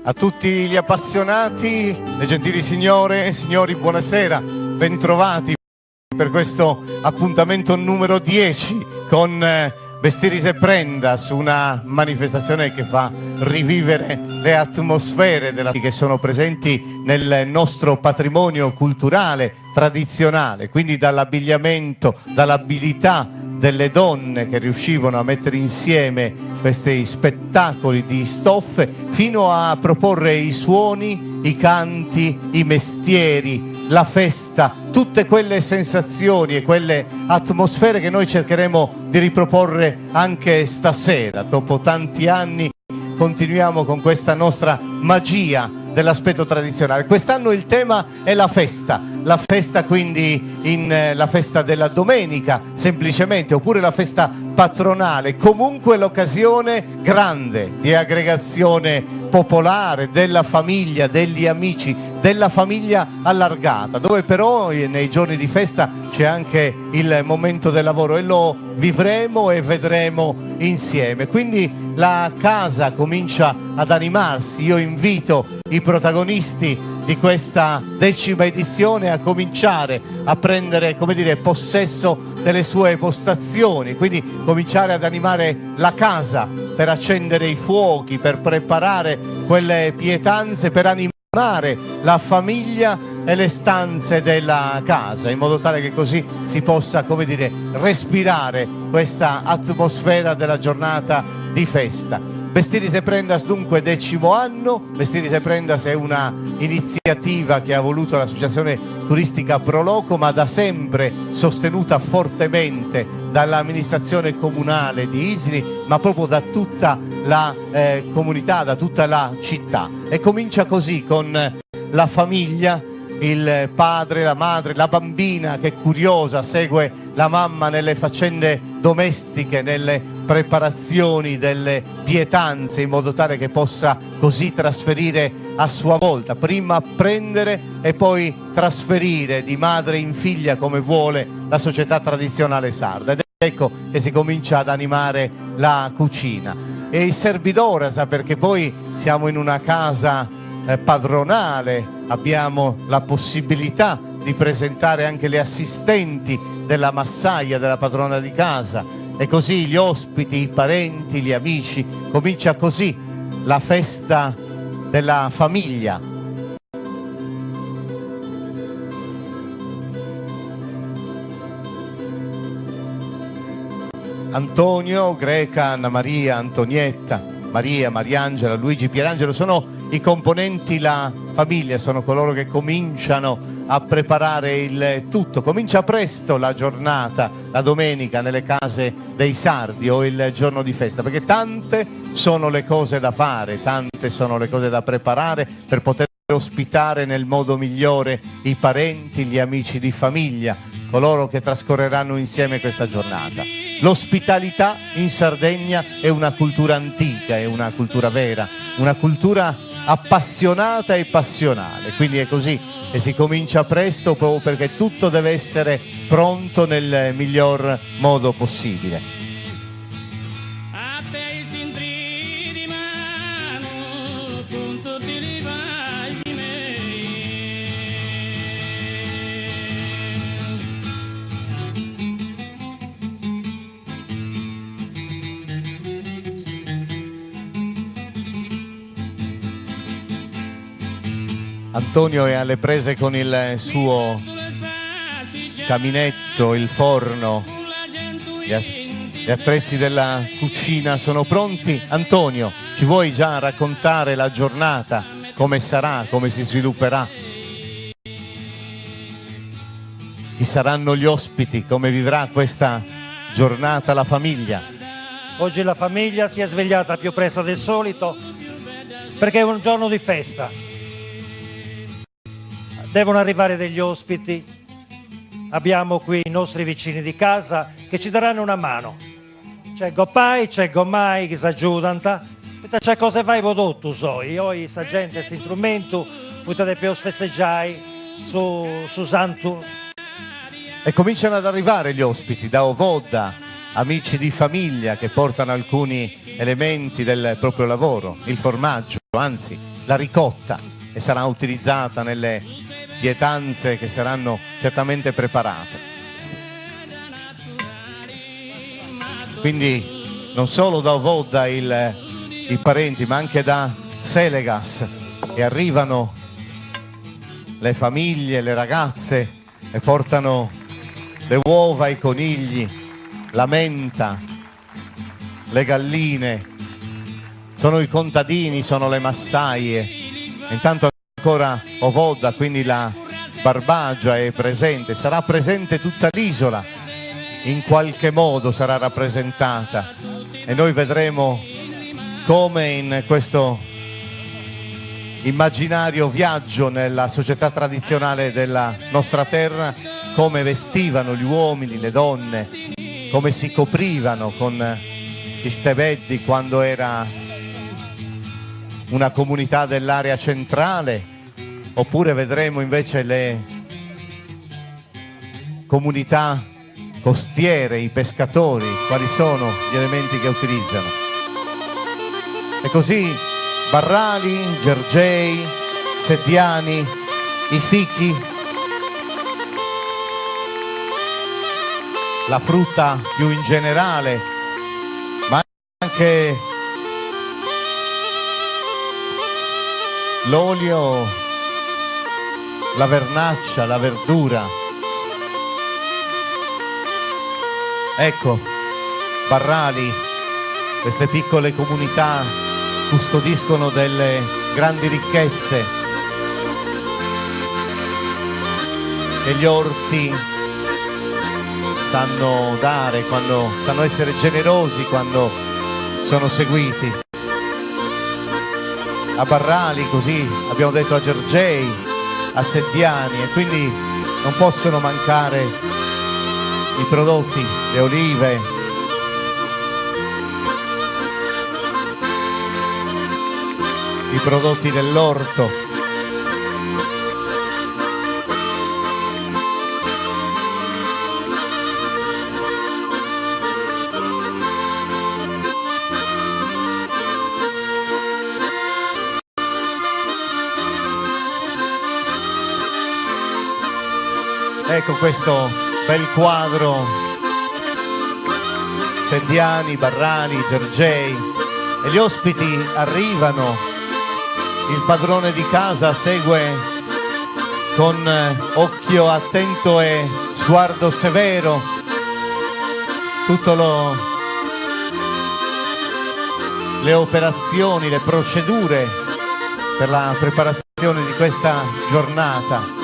A tutti gli appassionati, le gentili signore e signori, buonasera, bentrovati per questo appuntamento numero 10 con Vestiris e Prendas, una manifestazione che fa rivivere le atmosfere che sono presenti nel nostro patrimonio culturale tradizionale, quindi dall'abbigliamento, dall'abilità delle donne che riuscivano a mettere insieme questi spettacoli di stoffe fino a proporre i suoni, i canti, i mestieri, la festa, tutte quelle sensazioni e quelle atmosfere che noi cercheremo di riproporre anche stasera. Dopo tanti anni continuiamo con questa nostra magia dell'aspetto tradizionale. Quest'anno il tema è la festa quindi la festa della domenica semplicemente, oppure la festa patronale, comunque l'occasione grande di aggregazione popolare della famiglia, degli amici, della famiglia allargata, dove però nei giorni di festa c'è anche il momento del lavoro e lo vivremo e vedremo insieme. Quindi la casa comincia ad animarsi. Io invito i protagonisti di questa 10ª edizione a cominciare a prendere, come dire, possesso delle sue postazioni, quindi cominciare ad animare la casa per accendere i fuochi, per preparare quelle pietanze, per animare la famiglia e le stanze della casa, in modo tale che così si possa, come dire, respirare questa atmosfera della giornata di festa. Vestiris e Prendas dunque 10° anno. Vestiris e Prendas è una iniziativa che ha voluto l'Associazione Turistica Pro Loco, ma da sempre sostenuta fortemente dall'amministrazione comunale di Isini, ma proprio da tutta la comunità, da tutta la città. E comincia così con la famiglia, il padre, la madre, la bambina che è curiosa, segue la mamma nelle faccende domestiche, nelle preparazioni delle pietanze, in modo tale che possa così trasferire a sua volta, prima prendere e poi trasferire di madre in figlia, come vuole la società tradizionale sarda. Ed ecco che si comincia ad animare la cucina e il Servidorasa, perché poi siamo in una casa padronale, abbiamo la possibilità di presentare anche le assistenti della massaia della padrona di casa, e così gli ospiti, i parenti, gli amici. Comincia così la festa della famiglia. Antonio, Greca, Anna Maria, Antonietta, Maria, Mariangela, Luigi, Pierangelo sono i componenti la famiglia, sono coloro che cominciano a preparare il tutto. Comincia presto la giornata, la domenica, nelle case dei sardi o il giorno di festa, perché tante sono le cose da fare, tante sono le cose da preparare per poter ospitare nel modo migliore i parenti, gli amici di famiglia, coloro che trascorreranno insieme questa giornata. L'ospitalità in Sardegna è una cultura antica, è una cultura vera, una cultura appassionata e passionale, quindi è così che si comincia presto, proprio perché tutto deve essere pronto nel miglior modo possibile. Antonio è alle prese con il suo caminetto, il forno, gli attrezzi della cucina sono pronti. Antonio, ci vuoi già raccontare la giornata, come sarà, come si svilupperà? Chi saranno gli ospiti, come vivrà questa giornata la famiglia? Oggi la famiglia si è svegliata più presto del solito perché è un giorno di festa. Devono arrivare degli ospiti, abbiamo qui i nostri vicini di casa che ci daranno una mano. C'è Gopai, c'è Gomai che si aiutano, c'è cose vai vodotto, io sa gente, questo strumento, potete più festeggiare su Santo. E cominciano ad arrivare gli ospiti da Ovodda, amici di famiglia che portano alcuni elementi del proprio lavoro, il formaggio, anzi la ricotta e sarà utilizzata nelle pietanze che saranno certamente preparate. Quindi non solo da Ovoda i parenti, ma anche da Selegas, e arrivano le famiglie, le ragazze, e portano le uova ai conigli, la menta, le galline, sono i contadini, sono le massaie. Intanto ancora Ovoda, quindi la Barbagia è presente, sarà presente tutta l'isola, in qualche modo sarà rappresentata, e noi vedremo come in questo immaginario viaggio nella società tradizionale della nostra terra, come vestivano gli uomini, le donne, come si coprivano con gli stebeddi quando era una comunità dell'area centrale, oppure vedremo invece le comunità costiere, i pescatori, quali sono gli elementi che utilizzano. E così Barrali, Gergei, Seddiani, i fichi, la frutta più in generale, ma anche l'olio, la vernaccia, la verdura. Ecco, Barrali, queste piccole comunità custodiscono delle grandi ricchezze che gli orti sanno dare, sanno essere generosi quando sono seguiti. A Barrali, così abbiamo detto, a Gergei, a Seddiani, e quindi non possono mancare i prodotti, le olive, i prodotti dell'orto. Ecco questo bel quadro, Seddiani, Barrali, Gergei, e gli ospiti arrivano, il padrone di casa segue con occhio attento e sguardo severo tutto le operazioni, le procedure per la preparazione di questa giornata.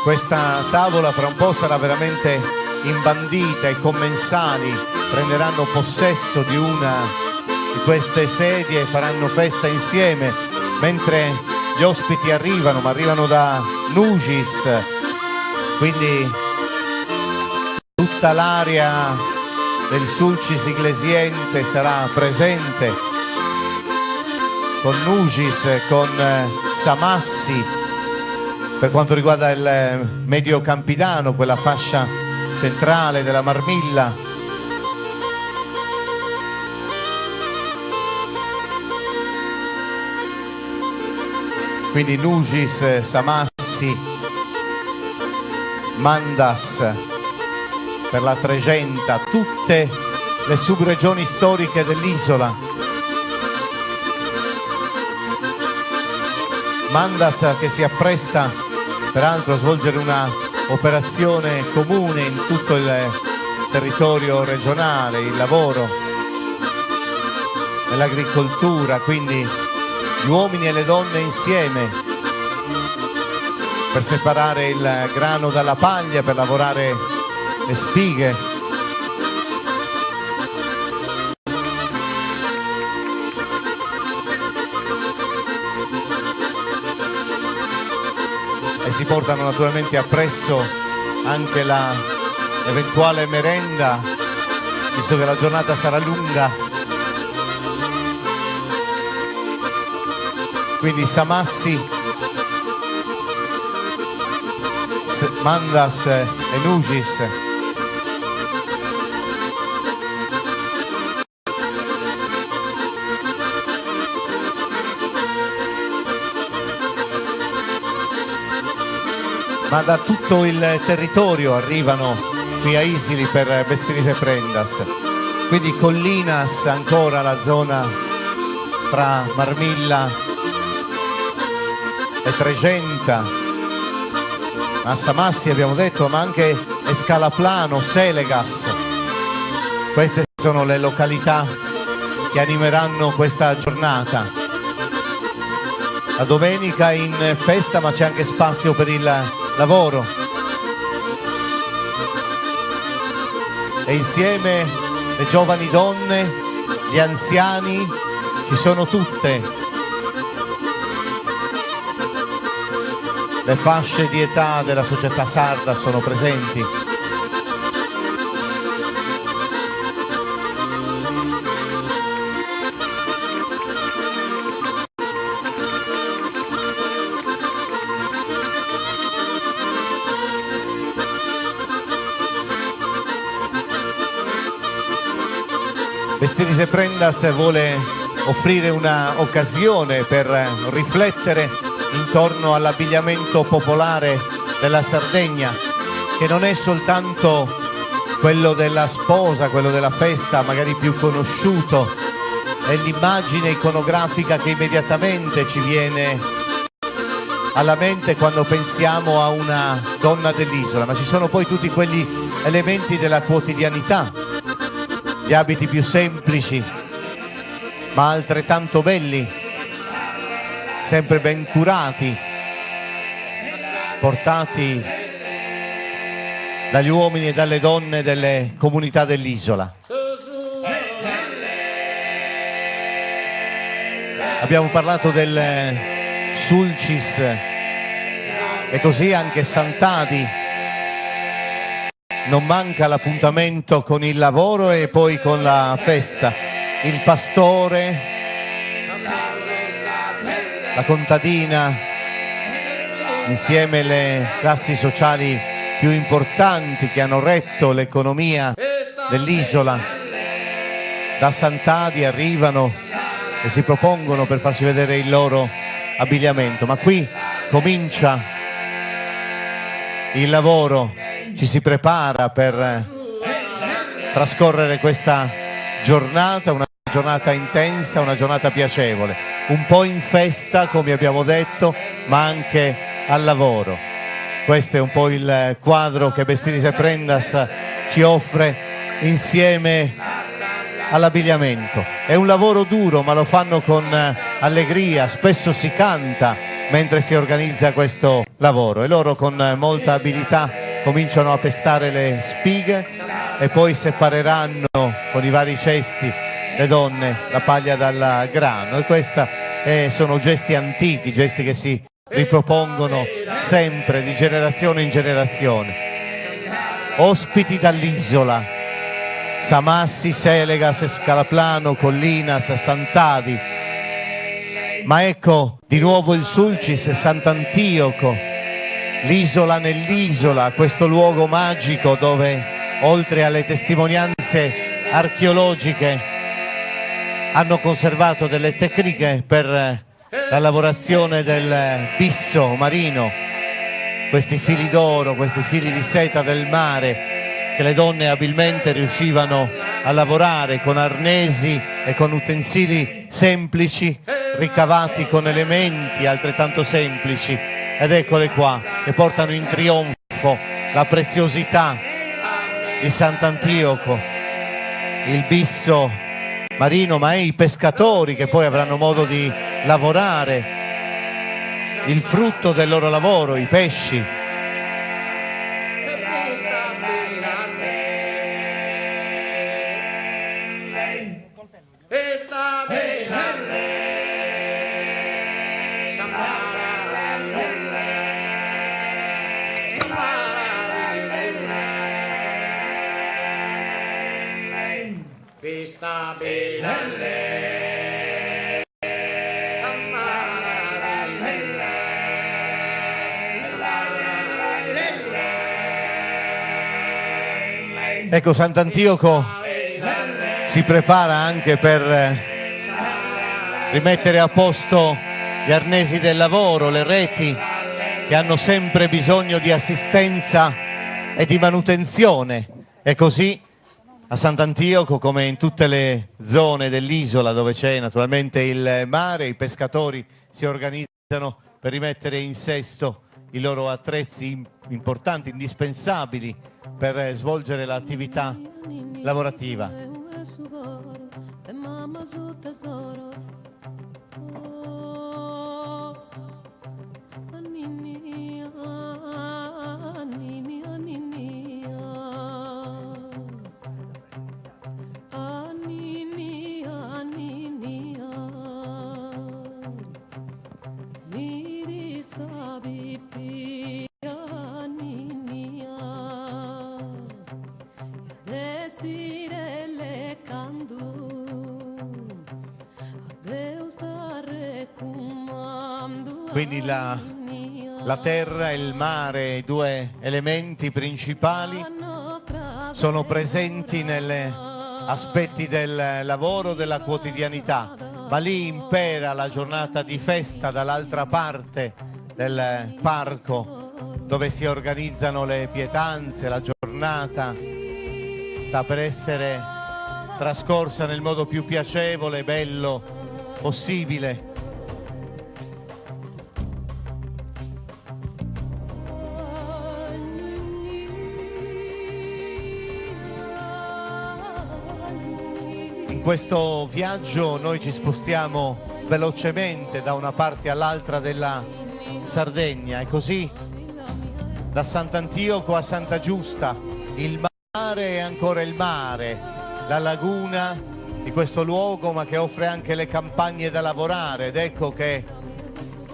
Questa tavola fra un po' sarà veramente imbandita, i commensali prenderanno possesso di una di queste sedie e faranno festa insieme, mentre gli ospiti arrivano, ma arrivano da Nugis, quindi tutta l'area del Sulcis Iglesiente sarà presente, con Nugis, con Samassi. Per quanto riguarda il Medio Campidano, quella fascia centrale della Marmilla, quindi Nugis, Samassi, Mandas per la Tregenta, tutte le subregioni storiche dell'isola. Mandas che si appresta peraltro a svolgere una operazione comune in tutto il territorio regionale, il lavoro nell'agricoltura, quindi gli uomini e le donne insieme per separare il grano dalla paglia, per lavorare le spighe. E si portano naturalmente appresso anche la eventuale merenda, visto che la giornata sarà lunga. Quindi Samassi Mandas e Nugis. Ma da tutto il territorio arrivano qui a Isili per Bestiris e Prendas. Quindi Collinas, ancora la zona tra Marmilla e Tregenta, Massamassi abbiamo detto, ma anche Escalaplano, Selegas. Queste sono le località che animeranno questa giornata. La domenica in festa, ma c'è anche spazio per il lavoro. E insieme le giovani donne, gli anziani, ci sono tutte le fasce di età della società sarda sono presenti. Bestiris e Prendas vuole offrire un'occasione per riflettere intorno all'abbigliamento popolare della Sardegna, che non è soltanto quello della sposa, quello della festa, magari più conosciuto, è l'immagine iconografica che immediatamente ci viene alla mente quando pensiamo a una donna dell'isola, ma ci sono poi tutti quegli elementi della quotidianità, gli abiti più semplici, ma altrettanto belli, sempre ben curati, portati dagli uomini e dalle donne delle comunità dell'isola. Abbiamo parlato del Sulcis e così anche Sant'Adi. Non manca l'appuntamento con il lavoro e poi con la festa. Il pastore, la contadina, insieme alle classi sociali più importanti che hanno retto l'economia dell'isola. Da Sant'Adi arrivano e si propongono per farci vedere il loro abbigliamento. Ma qui comincia il lavoro. Ci si prepara per trascorrere questa giornata, una giornata intensa, una giornata piacevole, un po' in festa come abbiamo detto, ma anche al lavoro. Questo è un po' il quadro che Bestiris e Prendas ci offre insieme all'abbigliamento. È un lavoro duro, ma lo fanno con allegria, spesso si canta mentre si organizza questo lavoro e loro con molta abilità cominciano a pestare le spighe e poi separeranno con i vari cesti le donne la paglia dal grano, e questi sono gesti antichi, gesti che si ripropongono sempre di generazione in generazione. Ospiti dall'isola: Samassi, Selegas, Scalaplano, Collinas, Sant'Adi, ma ecco di nuovo il Sulcis, Sant'Antioco, l'isola nell'isola, questo luogo magico dove, oltre alle testimonianze archeologiche, hanno conservato delle tecniche per la lavorazione del bisso marino, questi fili d'oro, questi fili di seta del mare che le donne abilmente riuscivano a lavorare con arnesi e con utensili semplici, ricavati con elementi altrettanto semplici. Ed eccole qua, che portano in trionfo la preziosità di Sant'Antioco, il bisso marino, ma i pescatori che poi avranno modo di lavorare, il frutto del loro lavoro, i pesci. Vista bene, amare, Ecco, Sant'Antioco si prepara anche per rimettere a posto gli arnesi del lavoro, le reti che hanno sempre bisogno di assistenza e di manutenzione. E così a Sant'Antioco, come in tutte le zone dell'isola dove c'è naturalmente il mare, i pescatori si organizzano per rimettere in sesto i loro attrezzi importanti, indispensabili per svolgere l'attività lavorativa. Quindi la terra e il mare, i due elementi principali, sono presenti negli aspetti del lavoro, della quotidianità, ma lì impera la giornata di festa dall'altra parte del parco dove si organizzano le pietanze. La giornata sta per essere trascorsa nel modo più piacevole e bello possibile. In questo viaggio noi ci spostiamo velocemente da una parte all'altra della Sardegna e così da Sant'Antioco a Santa Giusta, il mare e ancora il mare, la laguna di questo luogo, ma che offre anche le campagne da lavorare. Ed ecco che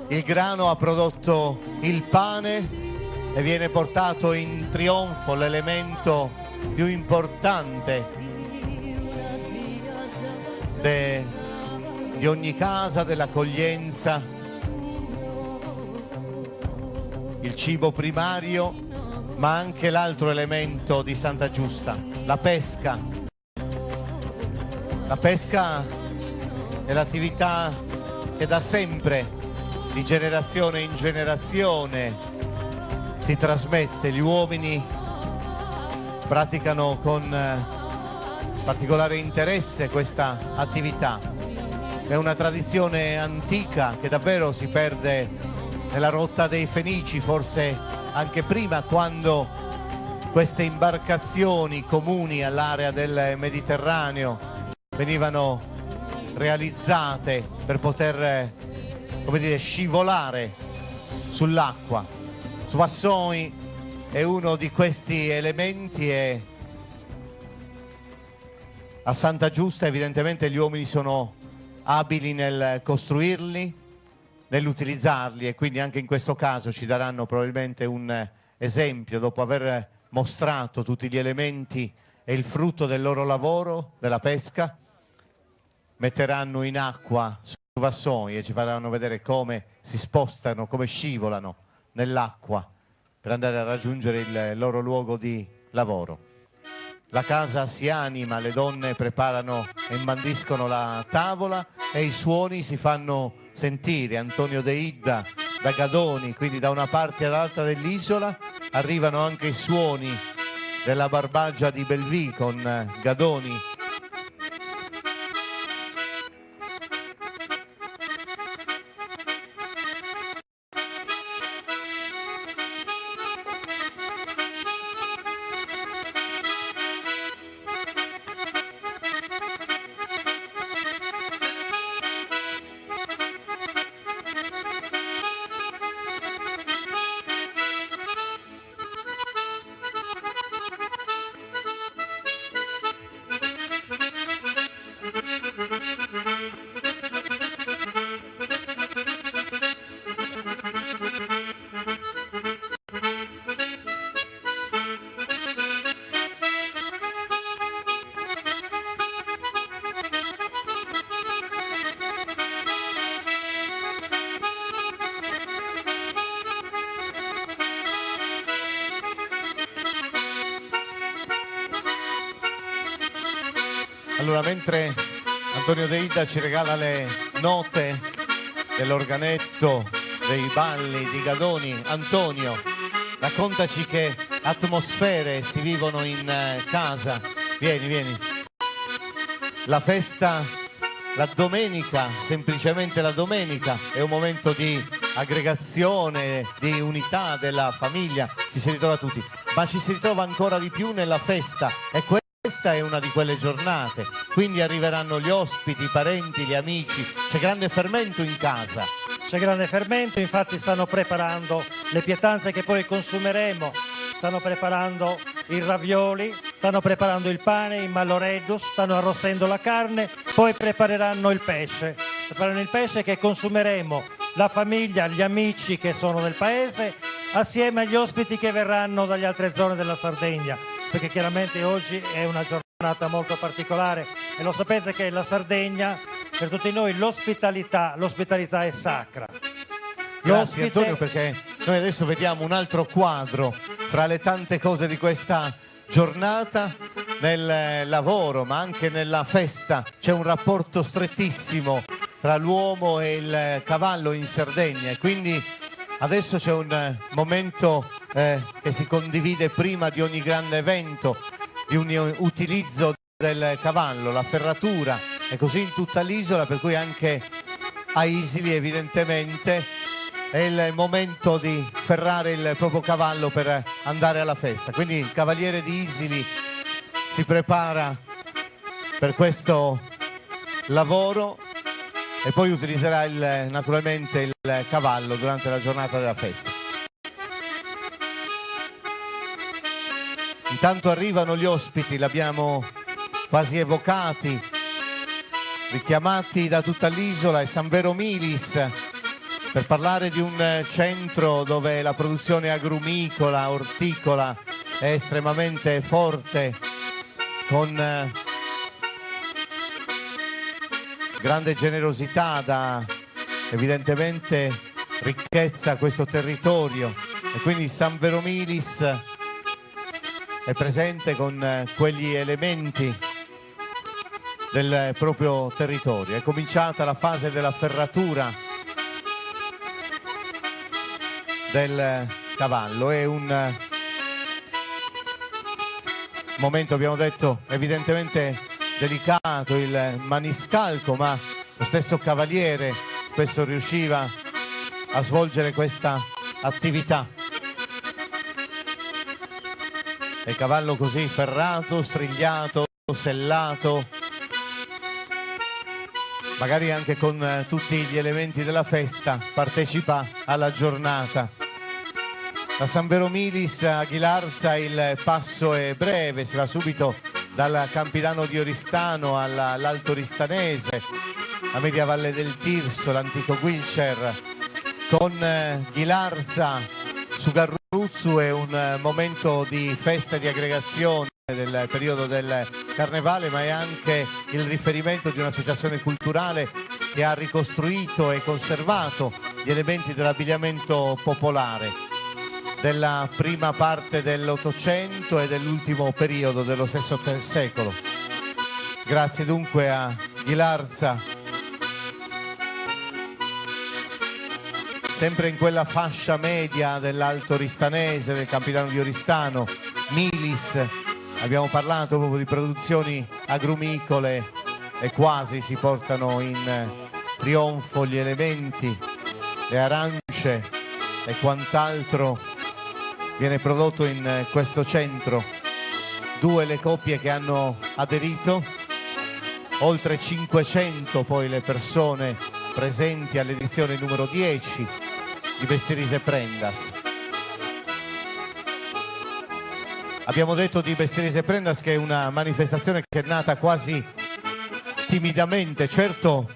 il grano ha prodotto il pane e viene portato in trionfo, l'elemento più importante di ogni casa, dell'accoglienza, il cibo primario, ma anche l'altro elemento di Santa Giusta, la pesca. La pesca è l'attività che da sempre, di generazione in generazione, si trasmette. Gli uomini praticano con particolare interesse questa attività. È una tradizione antica che davvero si perde nella rotta dei Fenici, forse anche prima, quando queste imbarcazioni comuni all'area del Mediterraneo venivano realizzate per poter, come dire, scivolare sull'acqua. Soissons è uno di questi elementi e a Santa Giusta evidentemente gli uomini sono abili nel costruirli, nell'utilizzarli, e quindi anche in questo caso ci daranno probabilmente un esempio dopo aver mostrato tutti gli elementi e il frutto del loro lavoro, della pesca. Metteranno in acqua su vassoi e ci faranno vedere come si spostano, come scivolano nell'acqua per andare a raggiungere il loro luogo di lavoro. La casa si anima, le donne preparano e imbandiscono la tavola e i suoni si fanno sentire. Antonio De Idda da Gadoni, quindi da una parte all'altra dell'isola, arrivano anche i suoni della Barbagia di Belvì con Gadoni. Allora, mentre Antonio Deida ci regala le note dell'organetto, dei balli di Gadoni, Antonio, raccontaci che atmosfere si vivono in casa. Vieni, vieni. La festa, la domenica, semplicemente la domenica, è un momento di aggregazione, di unità della famiglia, ci si ritrova tutti, ma ci si ritrova ancora di più nella festa, e questa è una di quelle giornate, quindi arriveranno gli ospiti, i parenti, gli amici, c'è grande fermento in casa. C'è grande fermento, infatti stanno preparando le pietanze che poi consumeremo, stanno preparando i ravioli, stanno preparando il pane, il malloreddus, stanno arrostendo la carne, poi prepareranno il pesce. Preparano il pesce che consumeremo, la famiglia, gli amici che sono del paese, assieme agli ospiti che verranno dalle altre zone della Sardegna, perché chiaramente oggi è una giornata molto particolare e lo sapete che la Sardegna, per tutti noi, l'ospitalità è sacra. Grazie Antonio, perché noi adesso vediamo un altro quadro fra le tante cose di questa giornata. Nel lavoro ma anche nella festa c'è un rapporto strettissimo tra l'uomo e il cavallo in Sardegna, e quindi adesso c'è un momento che si condivide prima di ogni grande evento, di un utilizzo del cavallo, la ferratura, e così in tutta l'isola, per cui anche a Isili evidentemente è il momento di ferrare il proprio cavallo per andare alla festa. Quindi il cavaliere di Isili si prepara per questo lavoro e poi utilizzerà naturalmente il cavallo durante la giornata della festa. Intanto arrivano gli ospiti, li abbiamo quasi evocati, richiamati da tutta l'isola, e San Vero Milis, per parlare di un centro dove la produzione agrumicola, orticola è estremamente forte, con grande generosità dà evidentemente ricchezza a questo territorio, e quindi San Vero Milis è presente con quegli elementi del proprio territorio. È cominciata la fase della ferratura del cavallo, è un momento, abbiamo detto, evidentemente delicato, il maniscalco, ma lo stesso cavaliere spesso riusciva a svolgere questa attività. E il cavallo così ferrato, strigliato, sellato, magari anche con tutti gli elementi della festa, partecipa alla giornata. Da San Vero Milis a Ghilarza il passo è breve, si va subito dal Campidano di Oristano all'Alto Ristanese, a media valle del Tirso, l'antico Guilcer, con Ghilarza su Garruzzu è un momento di festa e di aggregazione del periodo del Carnevale, ma è anche il riferimento di un'associazione culturale che ha ricostruito e conservato gli elementi dell'abbigliamento popolare della prima parte dell'Ottocento e dell'ultimo periodo dello stesso secolo. Grazie dunque a Ghilarza, sempre in quella fascia media dell'Alto Ristanese, del Campidano di Oristano. Milis, abbiamo parlato proprio di produzioni agrumicole, e quasi si portano in trionfo gli elementi, le arance e quant'altro viene prodotto in questo centro. 2 le coppie che hanno aderito, oltre 500 poi le persone presenti all'edizione numero 10 di Bestierise Prendas. Abbiamo detto di Bestierise Prendas che è una manifestazione che è nata quasi timidamente, certo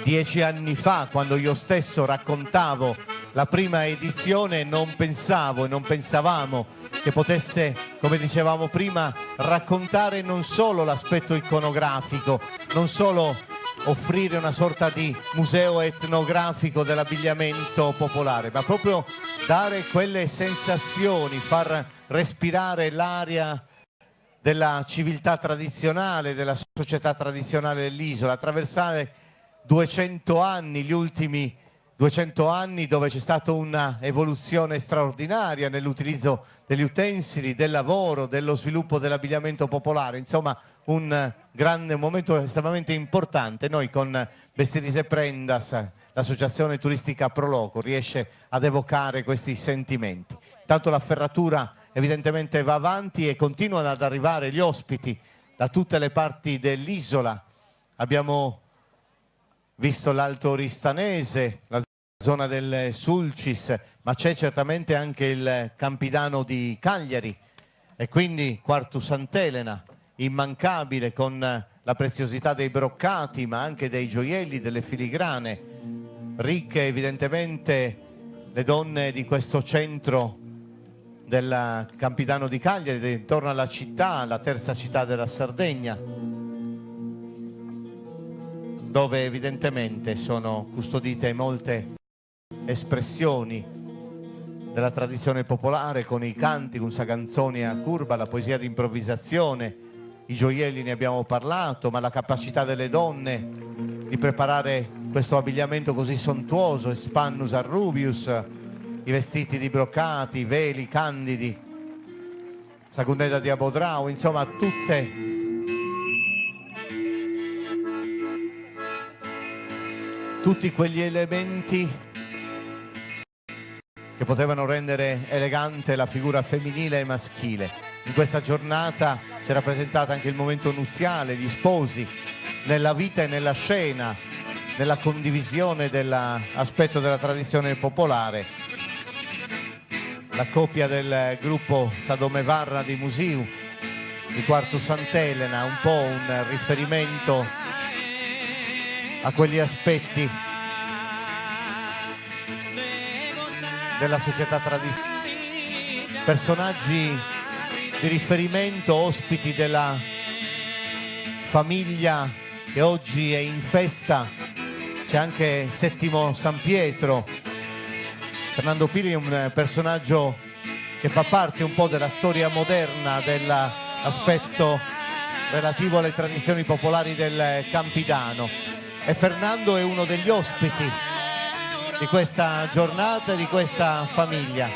10 anni fa, quando io stesso raccontavo la prima edizione, non pensavo e non pensavamo che potesse, come dicevamo prima, raccontare non solo l'aspetto iconografico, non solo offrire una sorta di museo etnografico dell'abbigliamento popolare, ma proprio dare quelle sensazioni, far respirare l'aria della civiltà tradizionale, della società tradizionale dell'isola, attraversare 200 anni, gli ultimi 200 anni dove c'è stata una evoluzione straordinaria nell'utilizzo degli utensili, del lavoro, dello sviluppo dell'abbigliamento popolare, insomma un grande momento estremamente importante. Noi con Vestiris e Prendas, l'associazione turistica Proloco, riesce ad evocare questi sentimenti. Tanto la ferratura evidentemente va avanti e continuano ad arrivare gli ospiti da tutte le parti dell'isola. Abbiamo visto l'Alto Oristanese, la zona del Sulcis, ma c'è certamente anche il Campidano di Cagliari e quindi Quartu Sant'Elena, immancabile con la preziosità dei broccati, ma anche dei gioielli, delle filigrane, ricche evidentemente le donne di questo centro del Campidano di Cagliari, intorno alla città, la terza città della Sardegna, dove evidentemente sono custodite molte espressioni della tradizione popolare, con i canti, con canzoni a curva, la poesia di improvvisazione, i gioielli ne abbiamo parlato, ma la capacità delle donne di preparare questo abbigliamento così sontuoso, spannus arrubius, i vestiti di brocati, i veli candidi, Sagundeda di Abodrao, insomma tutti quegli elementi che potevano rendere elegante la figura femminile e maschile. In questa giornata si è rappresentato anche il momento nuziale, gli sposi, nella vita e nella scena, nella condivisione dell'aspetto della tradizione popolare. La coppia del gruppo Sadome Varra di Musiu, di Quartu Sant'Elena, un po' un riferimento a quegli aspetti della società tradizionale, personaggi di riferimento, ospiti della famiglia che oggi è in festa. C'è anche Settimo San Pietro. Fernando Pili è un personaggio che fa parte un po' della storia moderna dell'aspetto relativo alle tradizioni popolari del Campidano, e Fernando è uno degli ospiti di questa giornata e di questa famiglia.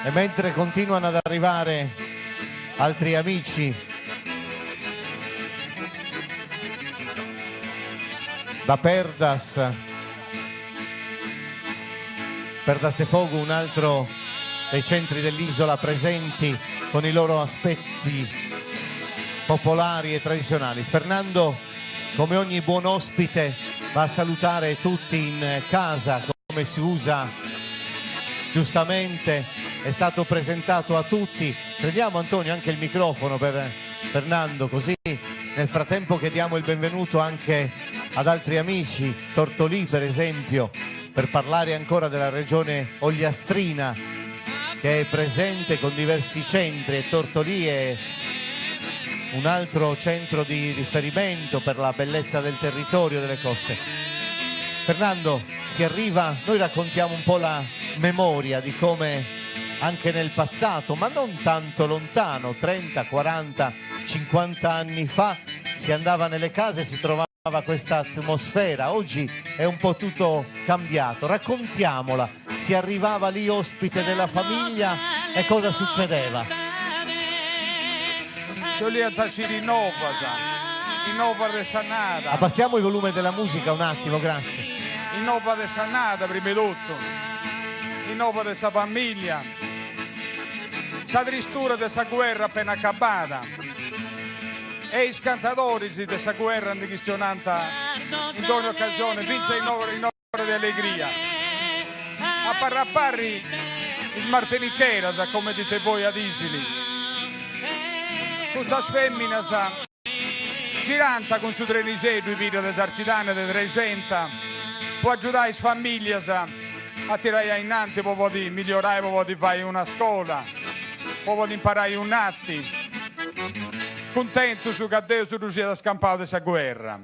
E mentre continuano ad arrivare altri amici da Perdas de Fogo, un altro dei centri dell'isola presenti con i loro aspetti popolari e tradizionali, Fernando, come ogni buon ospite, va a salutare tutti in casa come si usa giustamente, è stato presentato a tutti. Prendiamo, Antonio, anche il microfono per Fernando, così nel frattempo che diamo il benvenuto anche ad altri amici, Tortolì per esempio, per parlare ancora della regione Ogliastrina che è presente con diversi centri, e Tortolì è un altro centro di riferimento per la bellezza del territorio, delle coste. Fernando, si arriva, noi raccontiamo un po' la memoria di come anche nel passato, ma non tanto lontano, 30, 40, 50 anni fa, si andava nelle case e si trovava questa atmosfera. Oggi è un po' tutto cambiato, raccontiamola. Si arrivava lì ospite della famiglia e cosa succedeva? Giulietta ci rinnova de Sannata. Abbassiamo il volume della musica un attimo, grazie. Innova de Sannata prima di tutto, innova de sa famiglia, sa tristura de sa guerra appena accabata e i scantatori di questa guerra di questionanta in ogni occasione vince in ore di allegria. A parrapparri il martenichera, come dite voi ad Isili. Questa femmina sa giranta con su treniceto i video desarcitane de 300 può aiutare le famiglie a tirare innanzi, può di migliorare, può di fare una scuola, può di imparare un atti. Contento su che Dio si riuscì a scampare questa guerra.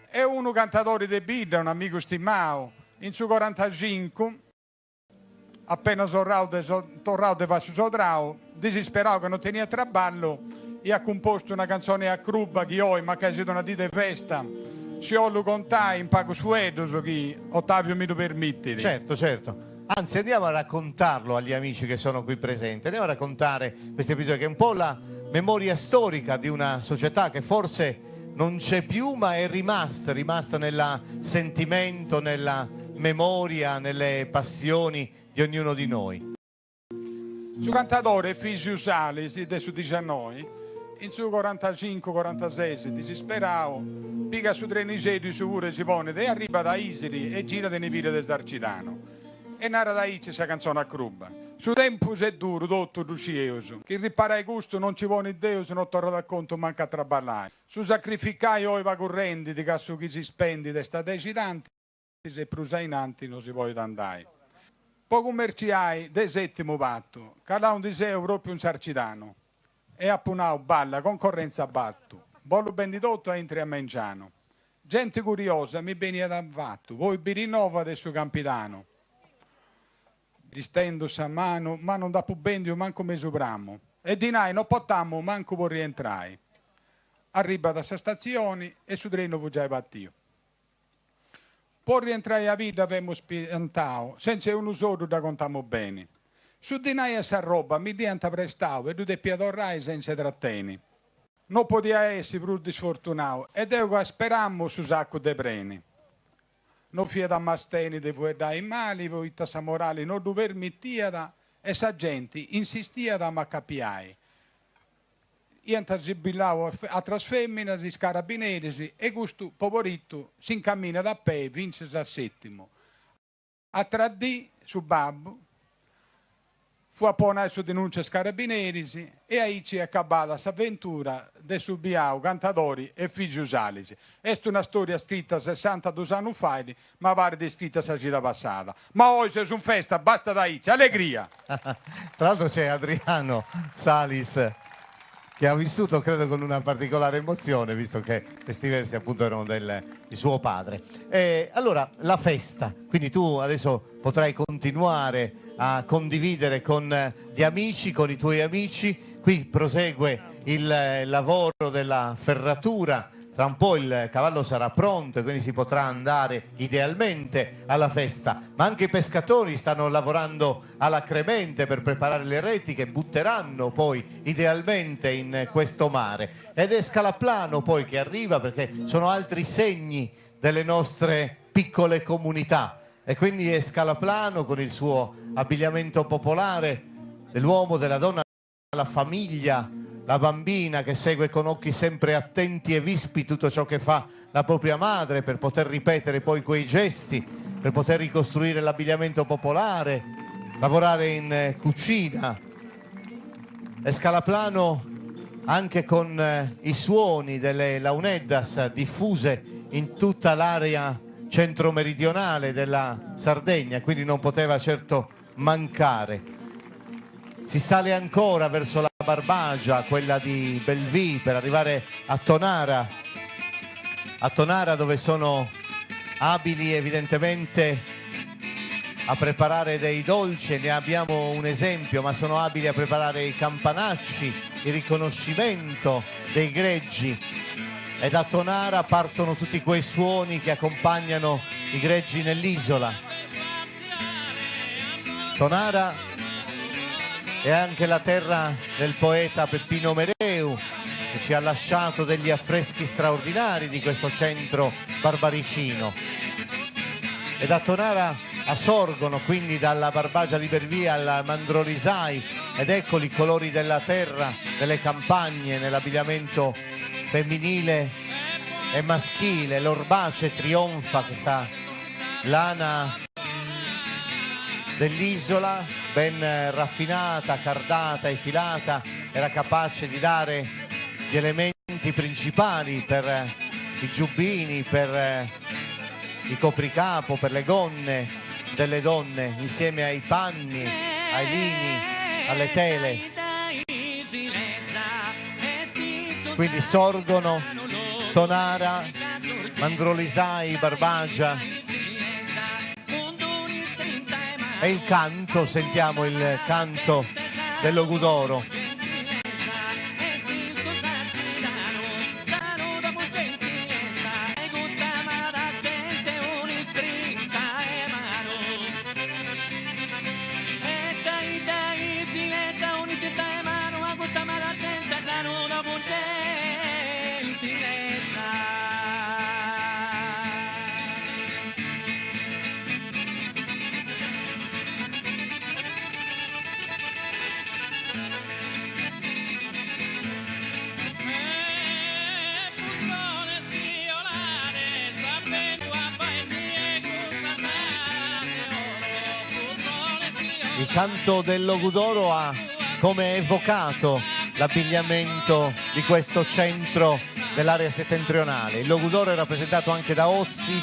È uno cantatore di Bidda, un amico stimato, in su 45, appena tornato di Faccio Sodrao, disesperato che non tenia traballo, e ha composto una canzone a Cruba che io, ma che è una dita di festa, se io lo contai in pago suedo, che Ottavio mi lo permette. Certo, certo. Anzi, andiamo a raccontarlo agli amici che sono qui presenti. Andiamo a raccontare questo episodio che è un po' la memoria storica di una società che forse non c'è più, ma è rimasta nel sentimento, nella memoria, nelle passioni di ognuno di noi. Su cantatore Fisio Sales, adesso 19, in su 45-46 disesperato, piga su Trenisedio su pure si pone e arriva da Isiri e gira delle ville del Sarcitano. E narra da Ice questa canzone a Cruba. Su tempo è duro, dotto lucioso, che ripara il gusto non ci vuole Dio se non torna da conto manca a traballare. Su sacrificare oi va correnti di caso chi si spendi de state ecitanti, se prusainanti non si vuole andare. Poi commerciai del settimo patto, calà un diseo proprio un sarcitano, e appunao balla, concorrenza batto, bollo benditotto entri a Menciano. Gente curiosa mi venia da fatto, voi vi rinnova del suo capitano. Ristendo sa mano, ma non da più bendio manco me sopramo. E dinai non potammo manco per rientrai. Arriva da sta stazione e su treno fu già battio. Poi rientrai a vita avevamo spiantato, senza uno solo da contammo bene. Su dinai a sta roba mi diventa prestavo e tu te piadorai senza tratteni. Non poteva essere più disfortunato ed io che sperammo su sacco de preni. Non fia da masteni de voi dai mali, voi sa morale non du permettia e sa gente insistia da ma capiai. Ienta zibillavo a trasfemmina di carabinieri e questo poveretto si incammina da pe vince al settimo. A 3D su babbo fu a ponere su denuncia carabinieri e ahí ci è acabata questa avventura de Subiao, cantatori e figli salisi. È una storia scritta 62 anni fa, ma pare descritta la città passata. Ma oggi è un festa, basta da Ici, allegria! Tra l'altro c'è Adriano Salis che ha vissuto, credo, con una particolare emozione, visto che questi versi appunto erano di suo padre. Allora, la festa, quindi tu adesso potrai continuare a condividere con gli amici, con i tuoi amici. Qui prosegue il lavoro della ferratura, tra un po' il cavallo sarà pronto e quindi si potrà andare idealmente alla festa, ma anche i pescatori stanno lavorando alacremente per preparare le reti che butteranno poi idealmente in questo mare, ed è Scalaplano poi che arriva, perché sono altri segni delle nostre piccole comunità, e quindi è Scalaplano con il suo abbigliamento popolare dell'uomo, della donna, la famiglia, la bambina che segue con occhi sempre attenti e vispi tutto ciò che fa la propria madre per poter ripetere poi quei gesti, per poter ricostruire l'abbigliamento popolare, lavorare in cucina. E Scalaplano anche con i suoni delle launeddas diffuse in tutta l'area centro-meridionale della Sardegna, quindi non poteva certo mancare. Si sale ancora verso la Barbagia, quella di Belvì, per arrivare a Tonara dove sono abili evidentemente a preparare dei dolci, ne abbiamo un esempio, ma sono abili a preparare i campanacci, il riconoscimento dei greggi, e da Tonara partono tutti quei suoni che accompagnano i greggi nell'isola. Tonara è anche la terra del poeta Peppino Mereu, che ci ha lasciato degli affreschi straordinari di questo centro barbaricino. E da Tonara assorgono quindi dalla Barbagia di Belvì al Mandrolisai, ed eccoli i colori della terra, delle campagne nell'abbigliamento femminile e maschile. L'orbace trionfa, questa lana dell'isola, ben raffinata, cardata e filata, era capace di dare gli elementi principali per i giubbini, per i copricapo, per le gonne delle donne, insieme ai panni, ai lini, alle tele. Quindi sorgono Tonara, Mandrolisai, Barbagia. E il canto, sentiamo il canto del Logudoro. Il canto del Logudoro ha come evocato l'abbigliamento di questo centro dell'area settentrionale. Il Logudoro è rappresentato anche da Ossi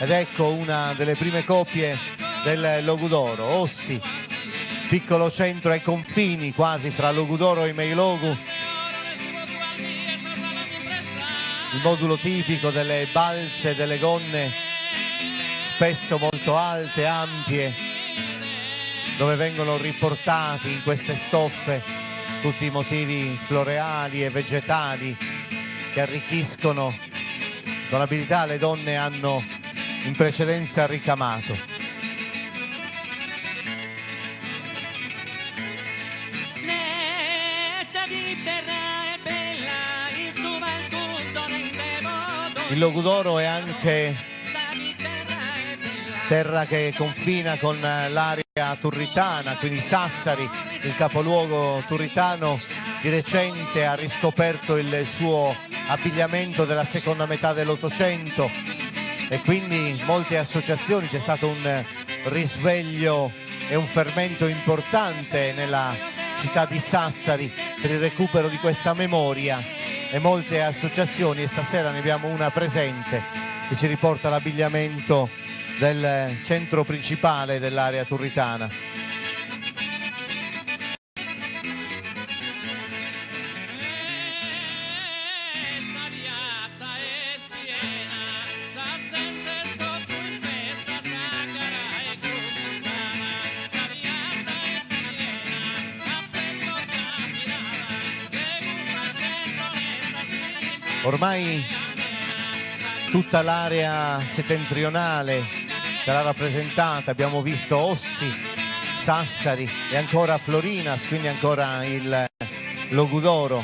ed ecco una delle prime coppie del Logudoro. Ossi, piccolo centro ai confini quasi fra Logudoro e Meilogu. Il modulo tipico delle balze, delle gonne spesso molto alte, ampie, dove vengono riportati in queste stoffe tutti i motivi floreali e vegetali che arricchiscono con abilità le donne hanno in precedenza ricamato. Il Logudoro è anche terra che confina con l'area turritana, quindi Sassari, il capoluogo turritano, di recente ha riscoperto il suo abbigliamento della seconda metà dell'Ottocento e quindi molte associazioni, c'è stato un risveglio e un fermento importante nella città di Sassari per il recupero di questa memoria e molte associazioni, e stasera ne abbiamo una presente che ci riporta l'abbigliamento del centro principale dell'area turritana. Ormai tutta l'area settentrionale sarà rappresentata, abbiamo visto Ossi, Sassari e ancora Florinas, quindi ancora il Logudoro.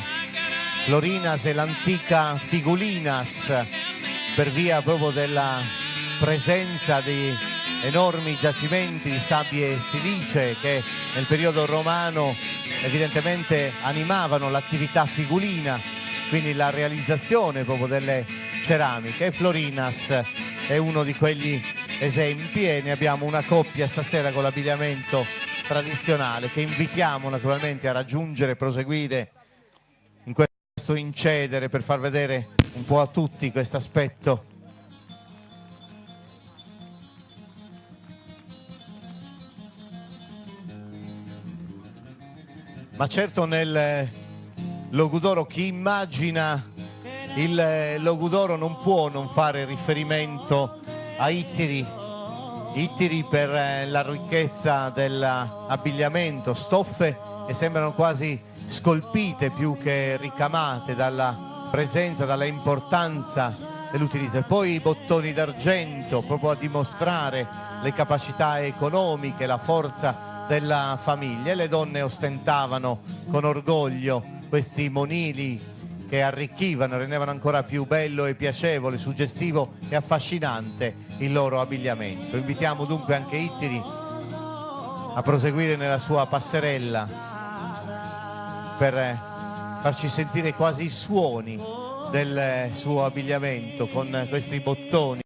Florinas è l'antica Figulinas per via proprio della presenza di enormi giacimenti di sabbie silicee che nel periodo romano evidentemente animavano l'attività figulina, quindi la realizzazione proprio delle ceramiche. Florinas è uno di quegli esempi e ne abbiamo una coppia stasera con l'abbigliamento tradizionale che invitiamo naturalmente a raggiungere e proseguire in questo incedere per far vedere un po' a tutti questo aspetto. Ma certo nel Logudoro chi immagina il Logudoro non può non fare riferimento a Ittiri per la ricchezza dell'abbigliamento, stoffe che sembrano quasi scolpite più che ricamate dalla presenza, dalla importanza dell'utilizzo. E poi i bottoni d'argento proprio a dimostrare le capacità economiche, la forza della famiglia. E le donne ostentavano con orgoglio questi monili che arricchivano, rendevano ancora più bello e piacevole, suggestivo e affascinante il loro abbigliamento. Invitiamo dunque anche Ittiri a proseguire nella sua passerella per farci sentire quasi i suoni del suo abbigliamento con questi bottoni.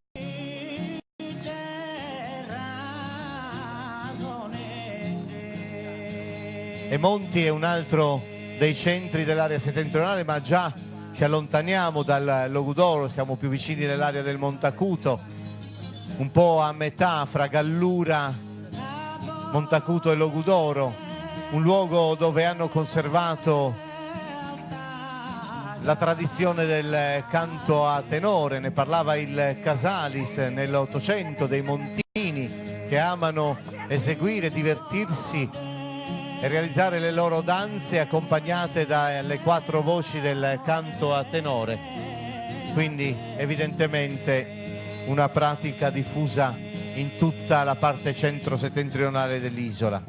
E Monti è un altro dei centri dell'area settentrionale, ma già ci allontaniamo dal Logudoro, siamo più vicini nell'area del Montacuto, un po' a metà fra Gallura, Montacuto e Logudoro, un luogo dove hanno conservato la tradizione del canto a tenore. Ne parlava il Casalis nell'Ottocento, dei montini che amano eseguire, divertirsi e realizzare le loro danze accompagnate dalle 4 voci del canto a tenore. Quindi evidentemente una pratica diffusa in tutta la parte centro-settentrionale dell'isola.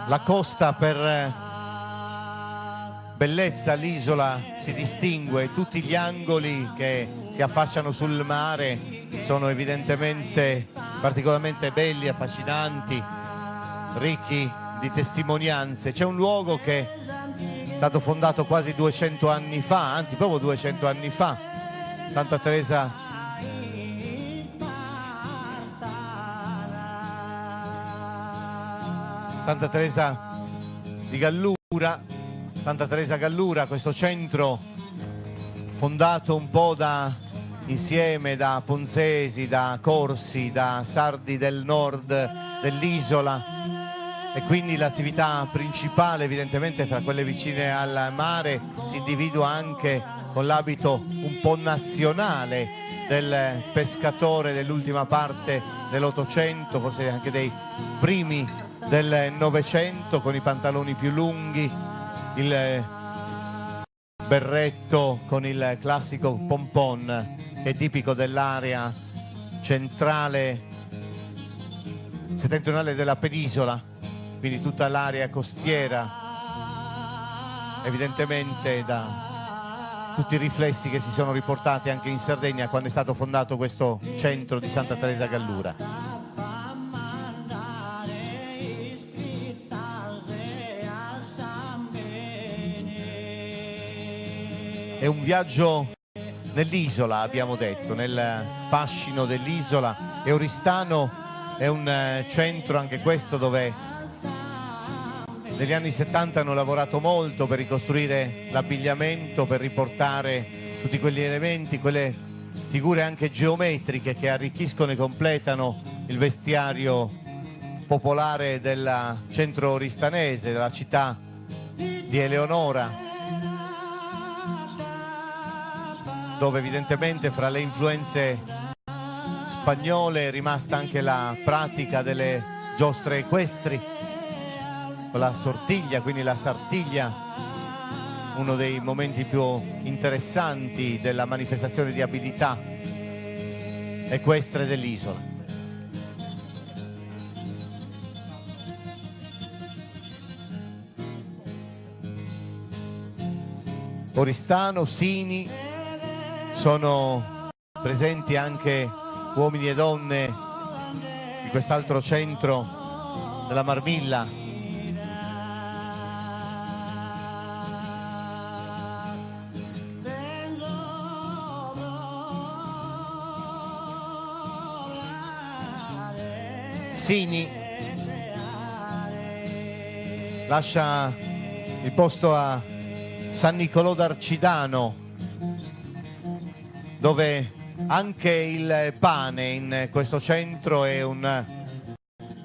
La costa per bellezza, l'isola si distingue, tutti gli angoli che si affacciano sul mare sono evidentemente particolarmente belli, affascinanti, ricchi di testimonianze. C'è un luogo che è stato fondato quasi 200 anni fa, anzi proprio 200 anni fa, Santa Teresa di Gallura, Santa Teresa Gallura, questo centro fondato un po' insieme da ponzesi, da corsi, da sardi del nord dell'isola, e quindi l'attività principale evidentemente fra quelle vicine al mare si individua anche con l'abito un po' nazionale del pescatore dell'ultima parte dell'Ottocento, forse anche dei primi del Novecento, con i pantaloni più lunghi, il berretto con il classico pompon che è tipico dell'area centrale settentrionale della penisola, quindi tutta l'area costiera, evidentemente da tutti i riflessi che si sono riportati anche in Sardegna quando è stato fondato questo centro di Santa Teresa Gallura. È un viaggio nell'isola, abbiamo detto, nel fascino dell'isola, e Oristano è un centro anche questo dove negli anni 70 hanno lavorato molto per ricostruire l'abbigliamento, per riportare tutti quegli elementi, quelle figure anche geometriche che arricchiscono e completano il vestiario popolare del centro oristanese, della città di Eleonora, dove evidentemente fra le influenze spagnole è rimasta anche la pratica delle giostre equestri, con la sortiglia, quindi la sartiglia, uno dei momenti più interessanti della manifestazione di abilità equestre dell'isola. Oristano, Sini, sono presenti anche uomini e donne di quest'altro centro della Marmilla. Sini lascia il posto a San Nicolò d'Arcidano, dove anche il pane in questo centro è un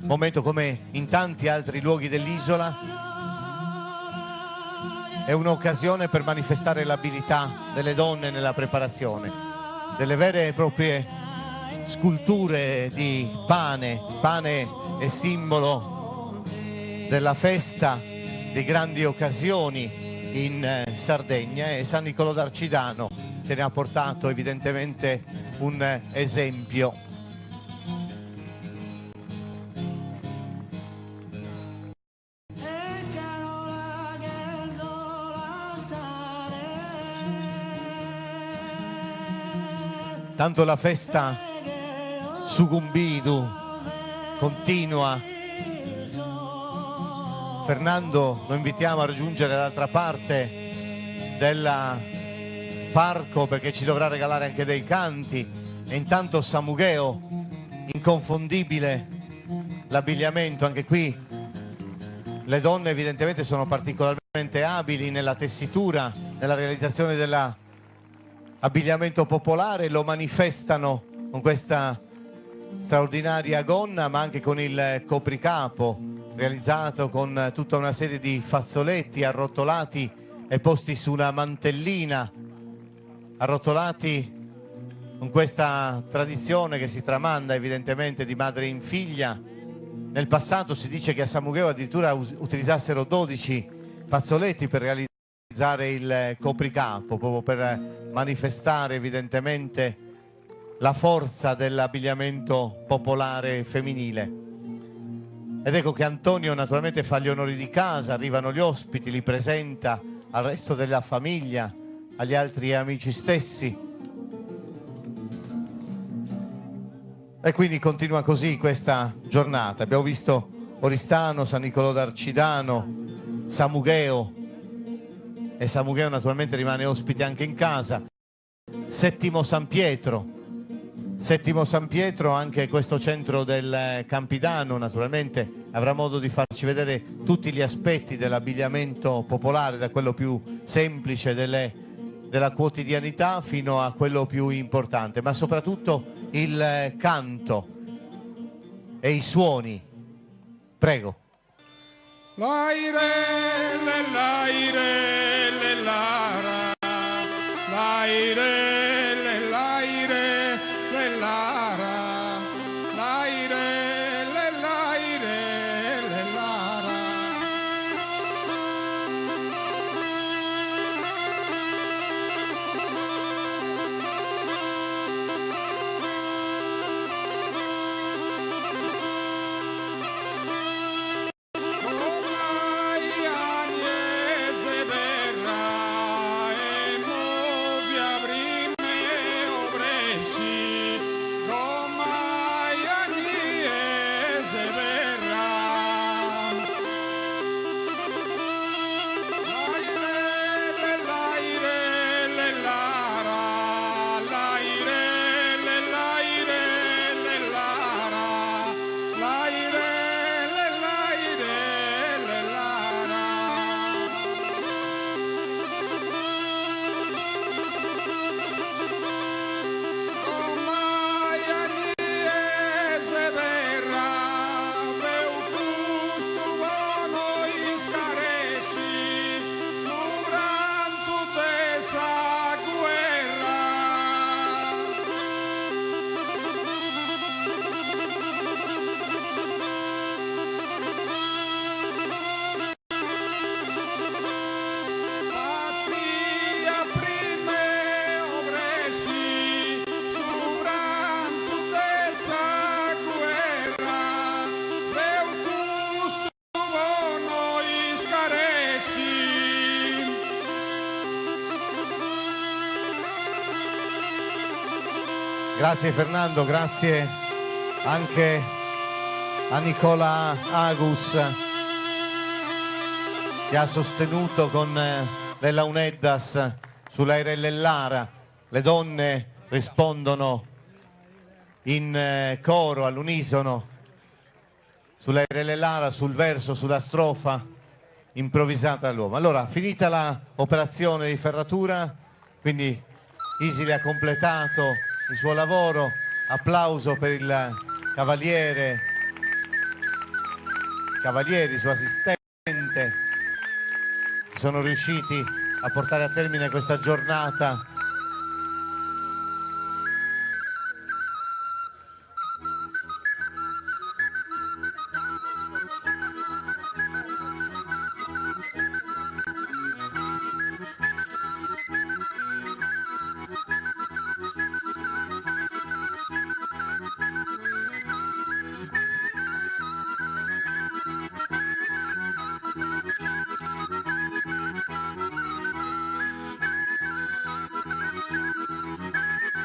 momento, come in tanti altri luoghi dell'isola, è un'occasione per manifestare l'abilità delle donne nella preparazione, delle vere e proprie sculture di pane. Pane è simbolo della festa, di grandi occasioni in Sardegna, e San Nicolò d'Arcidano se ne ha portato evidentemente un esempio. Tanto la festa Sugumbidu continua. Fernando lo invitiamo a raggiungere l'altra parte del parco, perché ci dovrà regalare anche dei canti, e intanto Samugheo, inconfondibile l'abbigliamento, anche qui le donne evidentemente sono particolarmente abili nella tessitura, nella realizzazione dell'abbigliamento popolare, lo manifestano con questa straordinaria gonna, ma anche con il copricapo realizzato con tutta una serie di fazzoletti arrotolati e posti su una mantellina, arrotolati con questa tradizione che si tramanda evidentemente di madre in figlia. Nel passato si dice che a San Mugheo addirittura utilizzassero 12 fazzoletti per realizzare il copricapo, proprio per manifestare evidentemente la forza dell'abbigliamento popolare femminile. Ed ecco che Antonio naturalmente fa gli onori di casa, arrivano gli ospiti, li presenta al resto della famiglia, agli altri amici stessi. E quindi continua così questa giornata. Abbiamo visto Oristano, San Nicolò d'Arcidano, San Mugheo, e San Mugheo naturalmente rimane ospite anche in casa. Settimo San Pietro, anche questo centro del Campidano naturalmente avrà modo di farci vedere tutti gli aspetti dell'abbigliamento popolare, da quello più semplice della quotidianità fino a quello più importante, ma soprattutto il canto e i suoni. Prego. L'aire, l'aire, l'ara, l'aire, l'aire, l'ara, l'aire, l'aire, l'ara. Grazie Fernando, grazie anche a Nicola Agus che ha sostenuto con le Launeddas sull'Aire Lara. Le donne rispondono in coro, all'unisono, sull'Aire Lara, sul verso, sulla strofa improvvisata dall'uomo. Allora, finita l'operazione di ferratura, quindi Isile ha completato il suo lavoro. Applauso per il Cavalieri, suo assistente, che sono riusciti a portare a termine questa giornata.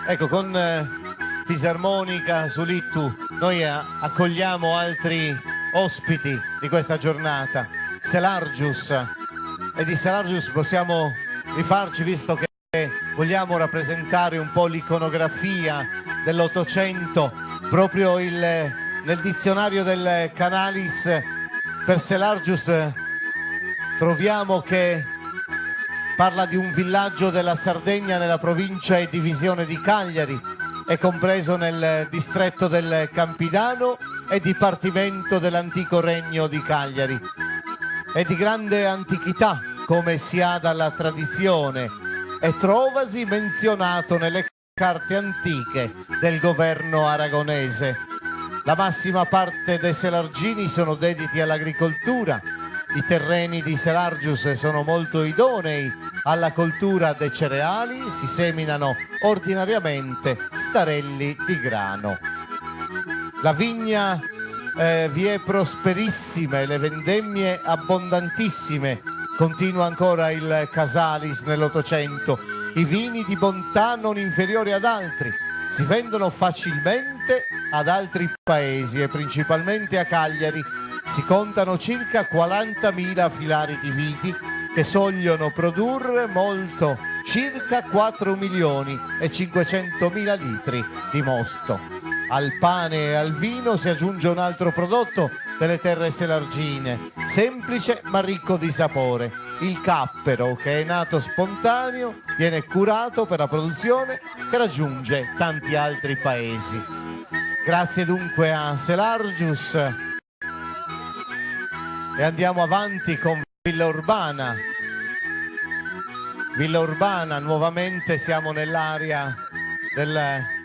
Ecco, con Fisarmonica Sulittu noi accogliamo altri ospiti di questa giornata, Selargius, e di Selargius possiamo rifarci, visto che vogliamo rappresentare un po' l'iconografia dell'Ottocento. Proprio nel dizionario del Canalis per Selargius troviamo che parla di un villaggio della Sardegna nella provincia e divisione di Cagliari, è compreso nel distretto del Campidano e dipartimento dell'antico regno di Cagliari. È di grande antichità, come si ha dalla tradizione, e trovasi menzionato nelle carte antiche del governo aragonese. La massima parte dei Selargini sono dediti all'agricoltura. I terreni di Selargius sono molto idonei alla coltura dei cereali, si seminano ordinariamente starelli di grano. La vigna vi è prosperissima e le vendemmie abbondantissime. Continua ancora il Casalis nell'Ottocento. I vini di bontà non inferiori ad altri si vendono facilmente ad altri paesi e principalmente a Cagliari. Si contano circa 40.000 filari di viti che sogliono produrre molto, circa 4.500.000 litri di mosto. Al pane e al vino si aggiunge un altro prodotto delle terre selargine, semplice ma ricco di sapore: il cappero, che è nato spontaneo, viene curato per la produzione che raggiunge tanti altri paesi. Grazie dunque a Selargius e andiamo avanti con Villa Urbana. Villa Urbana, nuovamente siamo nell'area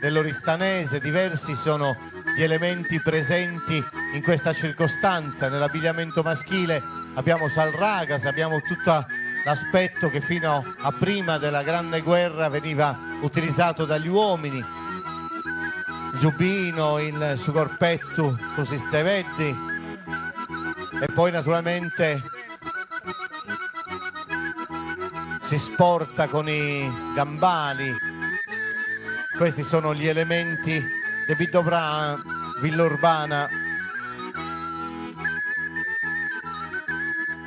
dell'Oristanese. Diversi sono gli elementi presenti in questa circostanza. Nell'abbigliamento maschile abbiamo Salragas, abbiamo tutto l'aspetto che fino a prima della Grande Guerra veniva utilizzato dagli uomini: il giubbino, il sugorpetto, così steveddi, e poi naturalmente si sporta con i gambali. Questi sono gli elementi di Villa Urbana,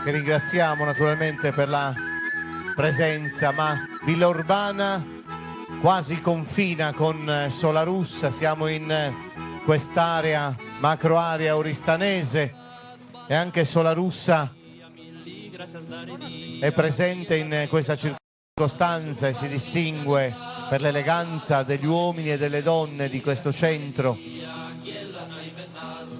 che ringraziamo naturalmente per la presenza, ma Villa Urbana quasi confina con Solarussa. Siamo in quest'area, macro area oristanese, e anche Solarussa è presente in questa circostanza e si distingue per l'eleganza degli uomini e delle donne di questo centro.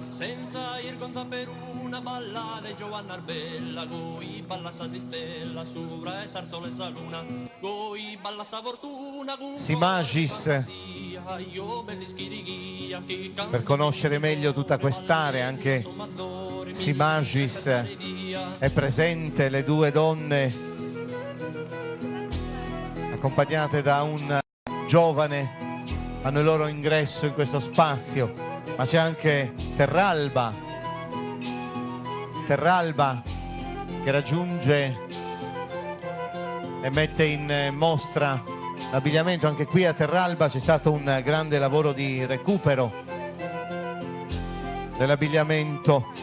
Senza ir conta per una balla de Giovanna Arbella, goi balla sa sistella, sopra e sarzole sa luna, goi balla sa fortuna, Simagis, per conoscere meglio tutta quest'area, anche Simagis è presente, le due donne accompagnate da un giovane hanno il loro ingresso in questo spazio. Ma c'è anche Terralba che raggiunge e mette in mostra l'abbigliamento. Anche qui a Terralba c'è stato un grande lavoro di recupero dell'abbigliamento.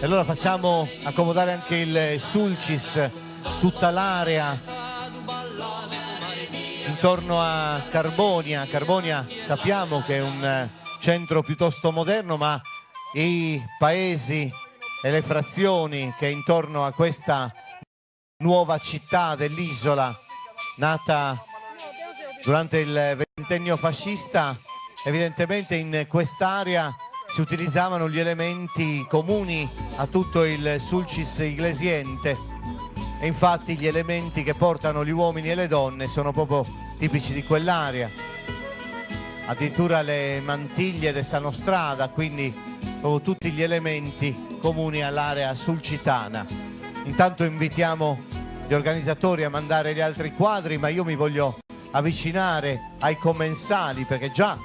E allora facciamo accomodare anche il Sulcis, tutta l'area intorno a Carbonia. Carbonia sappiamo che è un centro piuttosto moderno, ma i paesi e le frazioni che intorno a questa nuova città dell'isola, nata durante il ventennio fascista, evidentemente in quest'area si utilizzavano gli elementi comuni a tutto il Sulcis Iglesiente, e infatti gli elementi che portano gli uomini e le donne sono proprio tipici di quell'area. Addirittura le mantiglie de Sanostrada, quindi proprio tutti gli elementi comuni all'area sulcitana. Intanto invitiamo gli organizzatori a mandare gli altri quadri, ma io mi voglio avvicinare ai commensali, perché già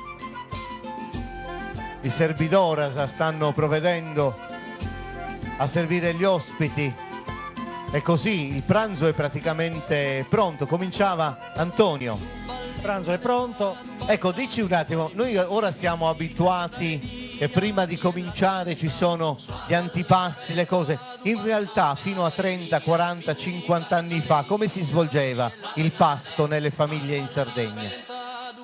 i servidoras stanno provvedendo a servire gli ospiti, e così il pranzo è praticamente pronto. Cominciava Antonio. Il pranzo è pronto. Ecco, dici un attimo, noi ora siamo abituati che prima di cominciare ci sono gli antipasti, le cose. In realtà fino a 30, 40, 50 anni fa come si svolgeva il pasto nelle famiglie in Sardegna?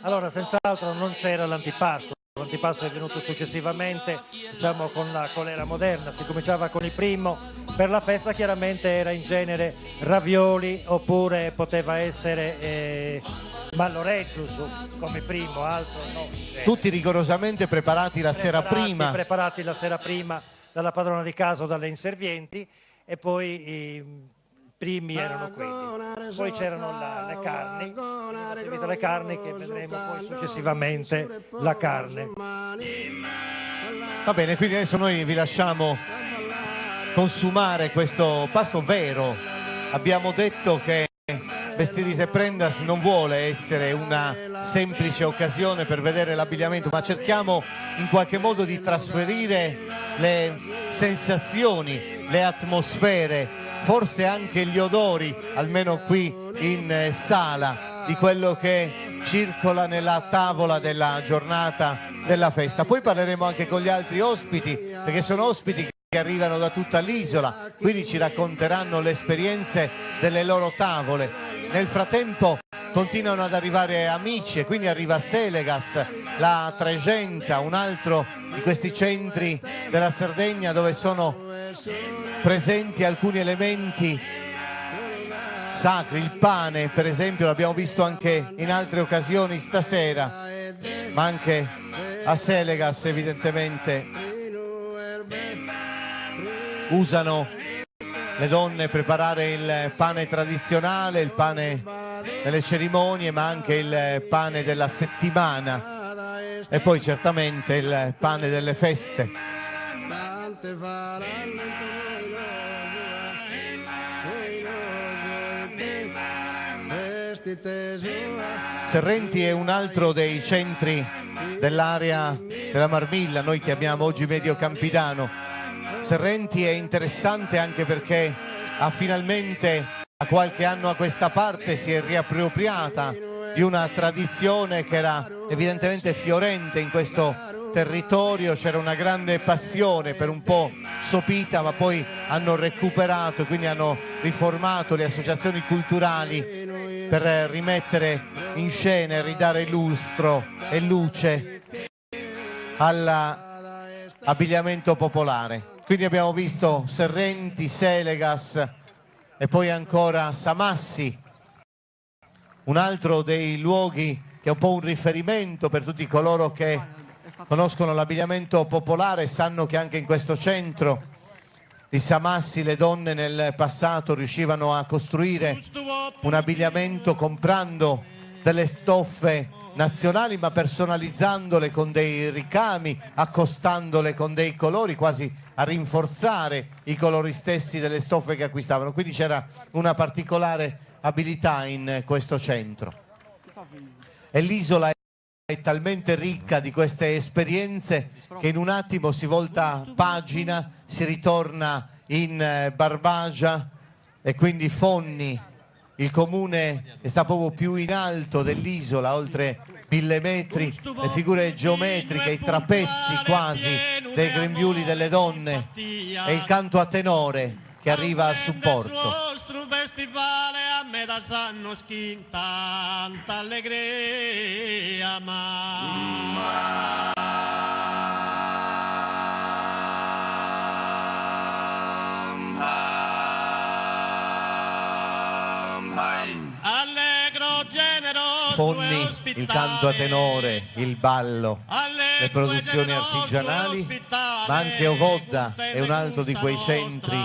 Allora, senz'altro non c'era l'antipasto. L'antipasto è venuto successivamente, diciamo, con l'era moderna. Si cominciava con il primo. Per la festa chiaramente era in genere ravioli, oppure poteva essere malloreddus come primo, altro no. Tutti rigorosamente preparati la sera prima. Preparati la sera prima dalla padrona di casa o dalle inservienti, e poi i primi erano quelli. Poi c'erano le carni, servite le carni, che vedremo poi successivamente la carne. Va bene, quindi adesso noi vi lasciamo consumare questo pasto vero. Abbiamo detto che Vestiris e Prendas non vuole essere una semplice occasione per vedere l'abbigliamento, ma cerchiamo in qualche modo di trasferire le sensazioni, le atmosfere, forse anche gli odori, almeno qui in sala, di quello che circola nella tavola della giornata della festa. Poi parleremo anche con gli altri ospiti, perché sono ospiti che arrivano da tutta l'isola, quindi ci racconteranno le esperienze delle loro tavole. Nel frattempo continuano ad arrivare amici, e quindi arriva Selegas, la Tregenta, un altro di questi centri della Sardegna dove sono presenti alcuni elementi sacri. Il pane, per esempio, l'abbiamo visto anche in altre occasioni stasera, ma anche a Selegas evidentemente usano le donne preparare il pane tradizionale, il pane delle cerimonie, ma anche il pane della settimana, e poi certamente il pane delle feste. Serrenti è un altro dei centri dell'area della Marmilla, noi chiamiamo oggi Medio Campidano. Serrenti è interessante anche perché finalmente, a qualche anno a questa parte, si è riappropriata di una tradizione che era evidentemente fiorente in questo territorio. C'era una grande passione, per un po' sopita, ma poi hanno recuperato e quindi hanno riformato le associazioni culturali per rimettere in scena e ridare lustro e luce all'abbigliamento popolare. Quindi abbiamo visto Serrenti, Selegas e poi ancora Samassi, un altro dei luoghi che è un po' un riferimento per tutti coloro che conoscono l'abbigliamento popolare. Sanno che anche in questo centro di Samassi le donne nel passato riuscivano a costruire un abbigliamento comprando delle stoffe nazionali, ma personalizzandole con dei ricami, accostandole con dei colori, quasi a rinforzare i colori stessi delle stoffe che acquistavano. Quindi c'era una particolare abilità in questo centro. E l'isola è talmente ricca di queste esperienze che in un attimo si volta pagina, si ritorna in Barbagia, e quindi Fonni, il comune che sta proprio più in alto dell'isola, oltre 1000 metri, le figure geometriche, i trapezzi quasi dei grembiuli delle donne e il canto a tenore che arriva a supporto. Fonni, il canto a tenore, il ballo, le produzioni artigianali, ma anche Ovodda è un altro di quei centri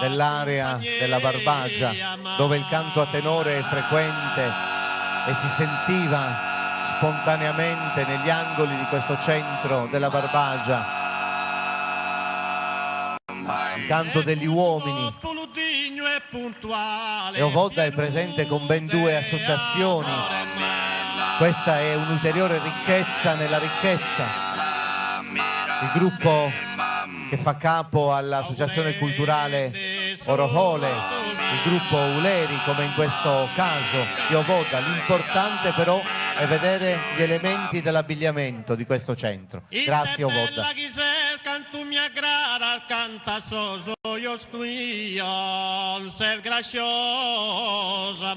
dell'area della Barbagia dove il canto a tenore è frequente e si sentiva spontaneamente negli angoli di questo centro della Barbagia. Il canto degli uomini. E Ovodda è presente con ben 2 associazioni. Questa è un'ulteriore ricchezza nella ricchezza. Il gruppo che fa capo all'associazione culturale Orohole, il gruppo Uleri, come in questo caso di Ovodda. L'importante però e vedere gli elementi dell'abbigliamento di questo centro. Grazie Ovodda. Canto mi aggrada, canta soso, io stuio, sel graciosa a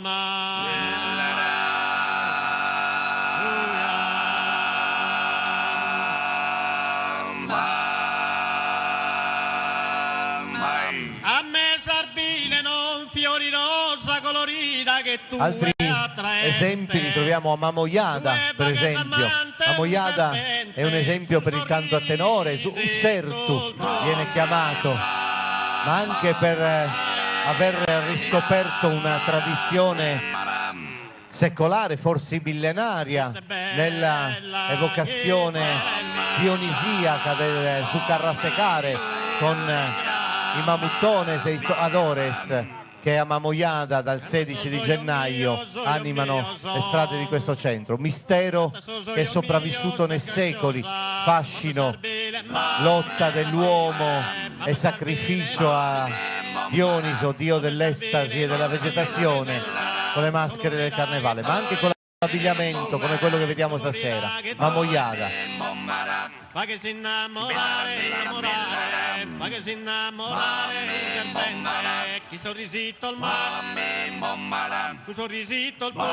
me sarbile non fiori rosa colorita che tu altri esempi li troviamo a Mamoiada, per esempio. Mamoiada è un esempio per il canto a tenore, Ussertu viene chiamato, ma anche per aver riscoperto una tradizione secolare, forse millenaria, nella evocazione dionisiaca del Sucarrasecare con i Mamuttones e i Adores, che a Mamoiada dal 16 di gennaio animano le strade di questo centro. Mistero che è sopravvissuto nei secoli, fascino, lotta dell'uomo e sacrificio a Dioniso, dio dell'estasi e della vegetazione, con le maschere del carnevale, ma anche con l'abbigliamento come quello che vediamo stasera. Mamoiada. Fa che si innamorare, innamorare, fa che si innamorare, serpente, chi sorrisito al mare, tu sorrisito al tuo.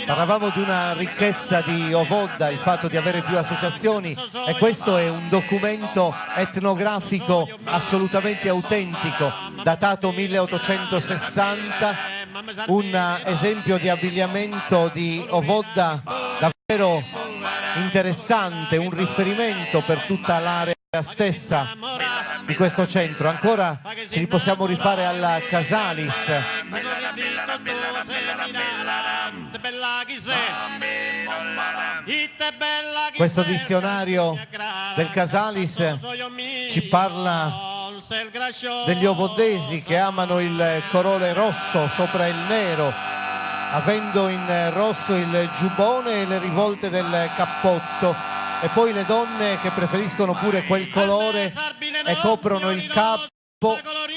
Parlavamo di una ricchezza di Ovodda, il fatto di avere più associazioni, e questo è un documento etnografico assolutamente autentico, datato 1860, un esempio di abbigliamento di Ovodda davvero interessante, un riferimento per tutta l'area stessa di questo centro. Ancora ci possiamo rifare alla Casalis. Questo dizionario del Casalis ci parla degli ovoddesi che amano il colore rosso sopra il nero, avendo in rosso il giubbone e le rivolte del cappotto, e poi le donne che preferiscono pure quel colore e coprono il capo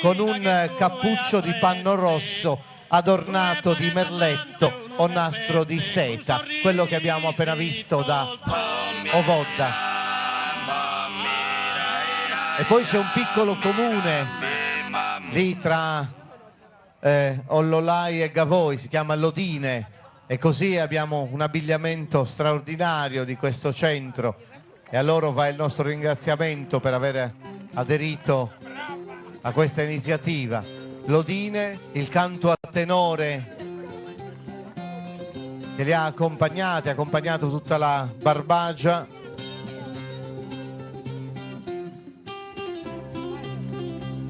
con un cappuccio di panno rosso adornato di merletto o nastro di seta, quello che abbiamo appena visto da Ovodda. E poi c'è un piccolo comune lì tra Ollolai e Gavoi, si chiama Lodine, e così abbiamo un abbigliamento straordinario di questo centro, e a loro va il nostro ringraziamento per aver aderito a questa iniziativa. Lodine, il canto a tenore che li ha accompagnati, ha accompagnato tutta la Barbagia.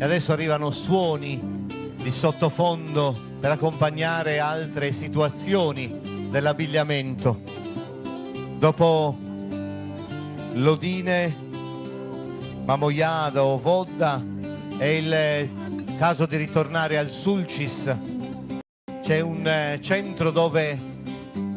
E adesso arrivano suoni di sottofondo per accompagnare altre situazioni dell'abbigliamento. Dopo Lodine, Mamoiada o Ovodda è il caso di ritornare al Sulcis. C'è un centro dove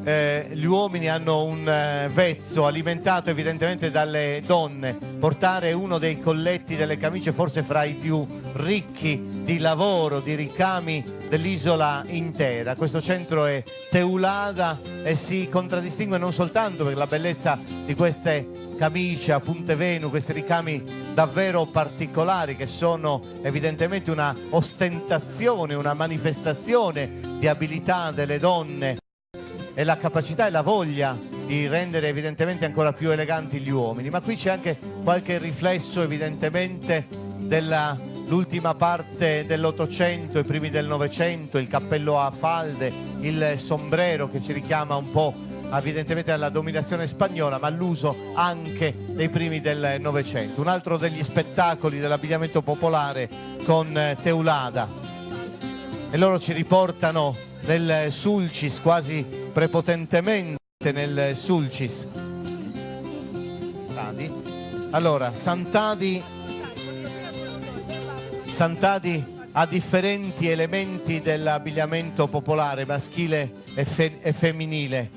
gli uomini hanno un vezzo alimentato evidentemente dalle donne, portare uno dei colletti delle camicie forse fra i più ricchi di lavoro, di ricami dell'isola intera. Questo centro è Teulada e si contraddistingue non soltanto per la bellezza di queste camicie a punte venu, questi ricami davvero particolari che sono evidentemente una ostentazione, una manifestazione di abilità delle donne e la capacità e la voglia di rendere evidentemente ancora più eleganti gli uomini, ma qui c'è anche qualche riflesso evidentemente dell'ultima parte dell'Ottocento, i primi del Novecento, il cappello a falde, il sombrero che ci richiama un po' evidentemente alla dominazione spagnola, ma all'uso anche dei primi del Novecento. Un altro degli spettacoli dell'abbigliamento popolare con Teulada, e loro ci riportano nel Sulcis, quasi prepotentemente nel Sulcis. Allora, Sant'Adi ha differenti elementi dell'abbigliamento popolare maschile e femminile.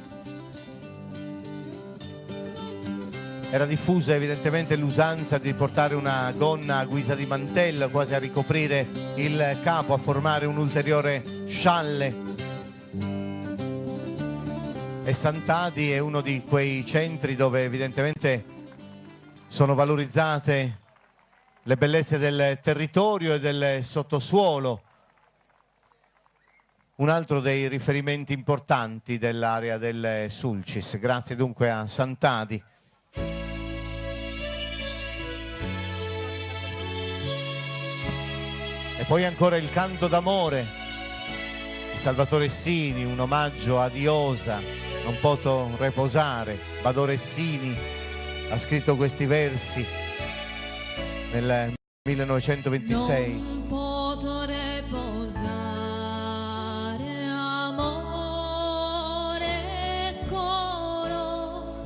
Era diffusa evidentemente l'usanza di portare una gonna a guisa di mantello, quasi a ricoprire il capo, a formare un ulteriore scialle. e Sant'Adi è uno di quei centri dove evidentemente sono valorizzate le bellezze del territorio e del sottosuolo, un altro dei riferimenti importanti dell'area del Sulcis. Grazie dunque a Sant'Adi. E poi ancora il canto d'amore di Salvatore Essini, un omaggio a Diosa, non poto reposare. Badore Essini ha scritto questi versi nel 1926. Non poto reposare, amore coro,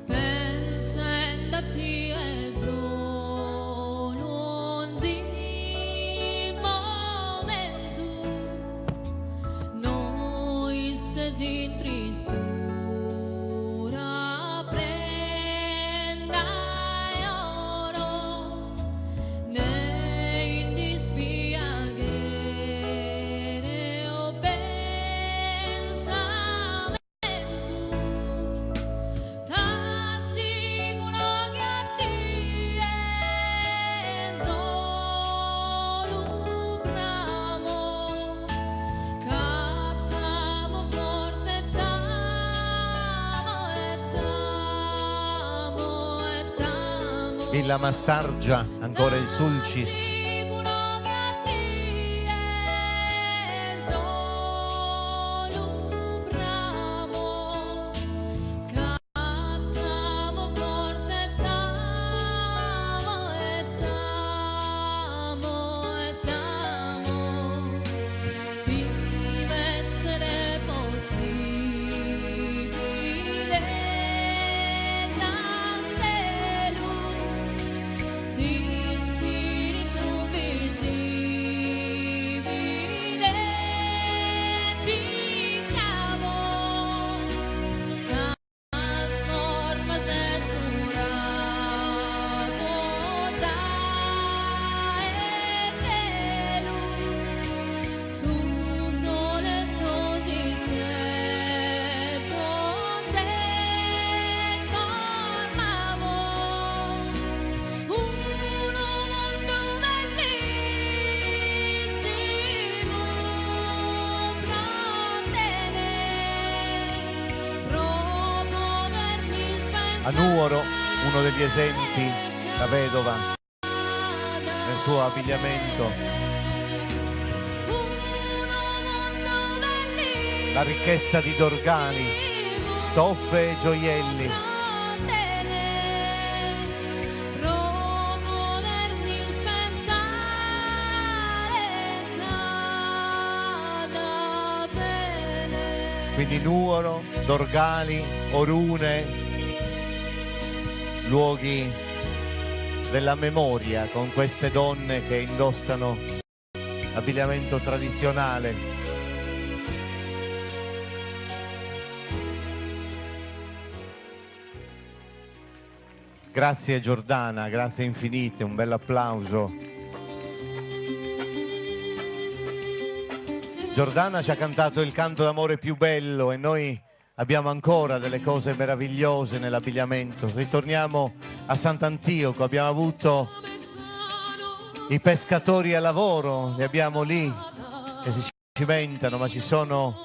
pensando a te è solo un momento, noi stesi in tristura, prenda oro, ne in dispiacere o pensamento, t'assicuro che a te è solo un ramo, cattamo forte e tamo. Villa Massargia, ancora il Sulcis. Sicuro che a te è solo un ramo, cattamo forte e tamo. Si essere possibile tante luci, si spirito visibile piccavo, sas formas escurato da etelu, su sole sosisteto se formavo uno mondo bellissimo, pro potermi A Nuoro, uno degli esempi, la vedova nel suo abbigliamento, la ricchezza di Dorgali, stoffe e gioielli. Pro poter dispensare cada bene. Quindi Nuoro, Dorgali, Orune, luoghi della memoria con queste donne che indossano abbigliamento tradizionale. Grazie Giordana, grazie infinite, un bel applauso. Giordana ci ha cantato il canto d'amore più bello e noi abbiamo ancora delle cose meravigliose nell'abbigliamento. Ritorniamo a Sant'Antioco, abbiamo avuto i pescatori a lavoro, li abbiamo lì che si cimentano, ma ci sono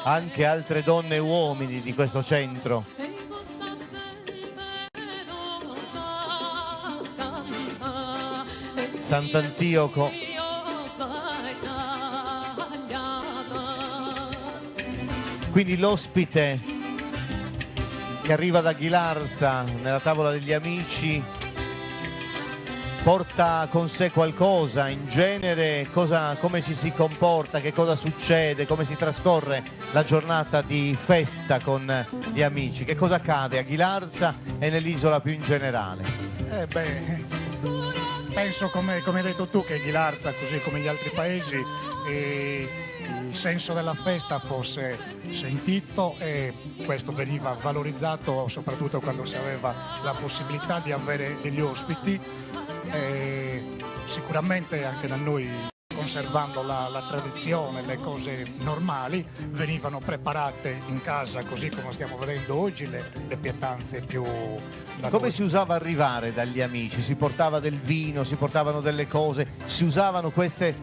anche altre donne e uomini di questo centro. Sant'Antioco, quindi l'ospite che arriva da Ghilarza nella tavola degli amici porta con sé qualcosa, in genere come ci si comporta, che cosa succede, come si trascorre la giornata di festa con gli amici, che cosa accade a Ghilarza e nell'isola più in generale. Penso come hai detto tu che Ghilarza, così come gli altri paesi, il senso della festa fosse sentito e questo veniva valorizzato soprattutto quando si aveva la possibilità di avere degli ospiti. Sicuramente anche da noi conservando la tradizione, le cose normali, venivano preparate in casa così come stiamo vedendo oggi, le pietanze più... Come si usava arrivare dagli amici? Si portava del vino, si portavano delle cose, si usavano queste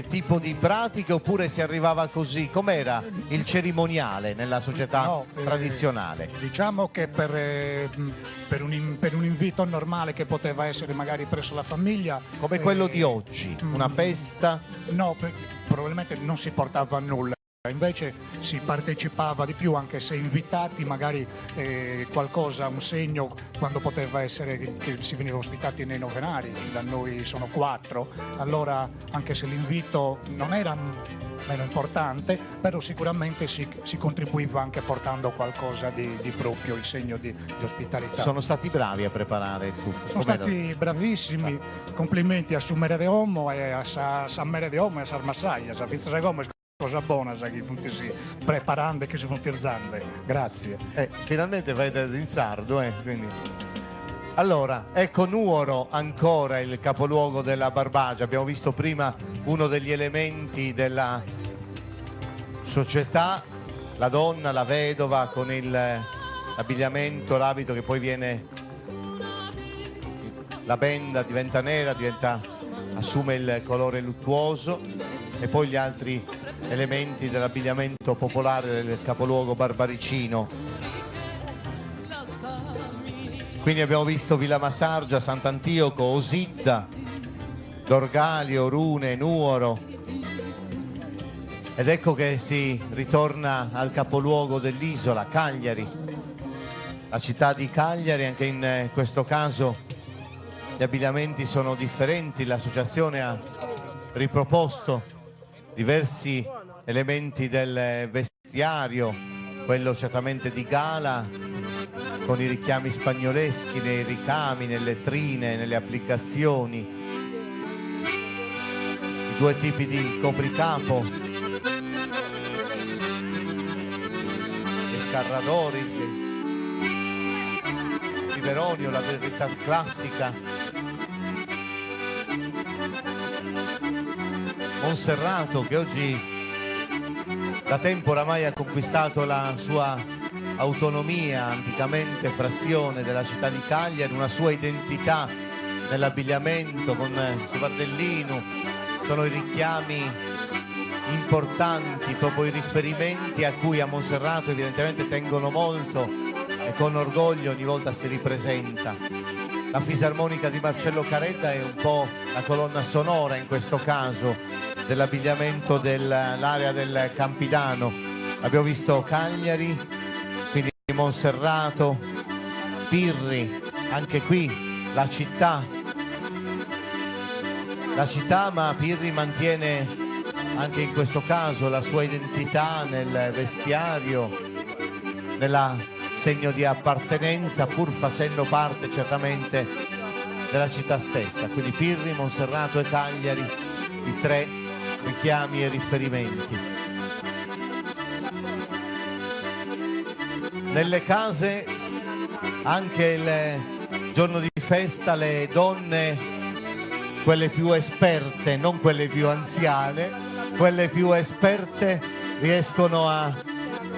tipo di pratiche oppure si arrivava così? Com'era il cerimoniale nella società tradizionale? Diciamo che per un invito normale che poteva essere magari presso la famiglia... Come quello di oggi, una festa? No, probabilmente non si portava nulla. Invece si partecipava di più, anche se invitati, magari qualcosa, un segno, quando poteva essere che si veniva ospitati nei novenari, da noi sono 4, allora anche se l'invito non era meno importante, però sicuramente si contribuiva anche portando qualcosa di proprio, il segno di ospitalità. Sono stati bravi a preparare tutto? Sono stati bravissimi, complimenti a Sumere de Omo e a Sammere de Omo e a Sarmassaia, a Vizzere Gomez. Cosa buona, sa che punti si preparando, che si puntirzando. Grazie. Finalmente vai in sardo, quindi. Allora, ecco Nuoro ancora il capoluogo della Barbagia. Abbiamo visto prima uno degli elementi della società, la donna, la vedova con l'abbigliamento, l'abito che poi viene, la benda diventa nera, assume il colore luttuoso, e poi gli altri elementi dell'abbigliamento popolare del capoluogo barbaricino. Quindi abbiamo visto Villa Massargia, Sant'Antioco, Osidda, Dorgalio, Rune, Nuoro, ed ecco che si ritorna al capoluogo dell'isola, Cagliari, la città di Cagliari. Anche in questo caso gli abbigliamenti sono differenti, l'associazione ha riproposto diversi elementi del vestiario, quello certamente di gala, con i richiami spagnoleschi nei ricami, nelle trine, nelle applicazioni, i 2 tipi di copricapo, gli scarradoris, il veronio, la verità classica. Monserrato, che oggi da tempo oramai ha conquistato la sua autonomia, anticamente frazione della città di Cagliari, una sua identità nell'abbigliamento con il suo bardellino. Sono i richiami importanti, proprio i riferimenti a cui a Monserrato evidentemente tengono molto e con orgoglio ogni volta si ripresenta. La fisarmonica di Marcello Caredda è un po' la colonna sonora in questo caso dell'abbigliamento dell'area del Campidano. Abbiamo visto Cagliari, quindi Monserrato, Pirri, anche qui la città, ma Pirri mantiene anche in questo caso la sua identità nel vestiario, nella segno di appartenenza, pur facendo parte certamente della città stessa. Quindi Pirri, Monserrato e Cagliari, i 3 richiami e riferimenti. Nelle case, anche il giorno di festa, le donne, quelle più esperte, non quelle più anziane, quelle più esperte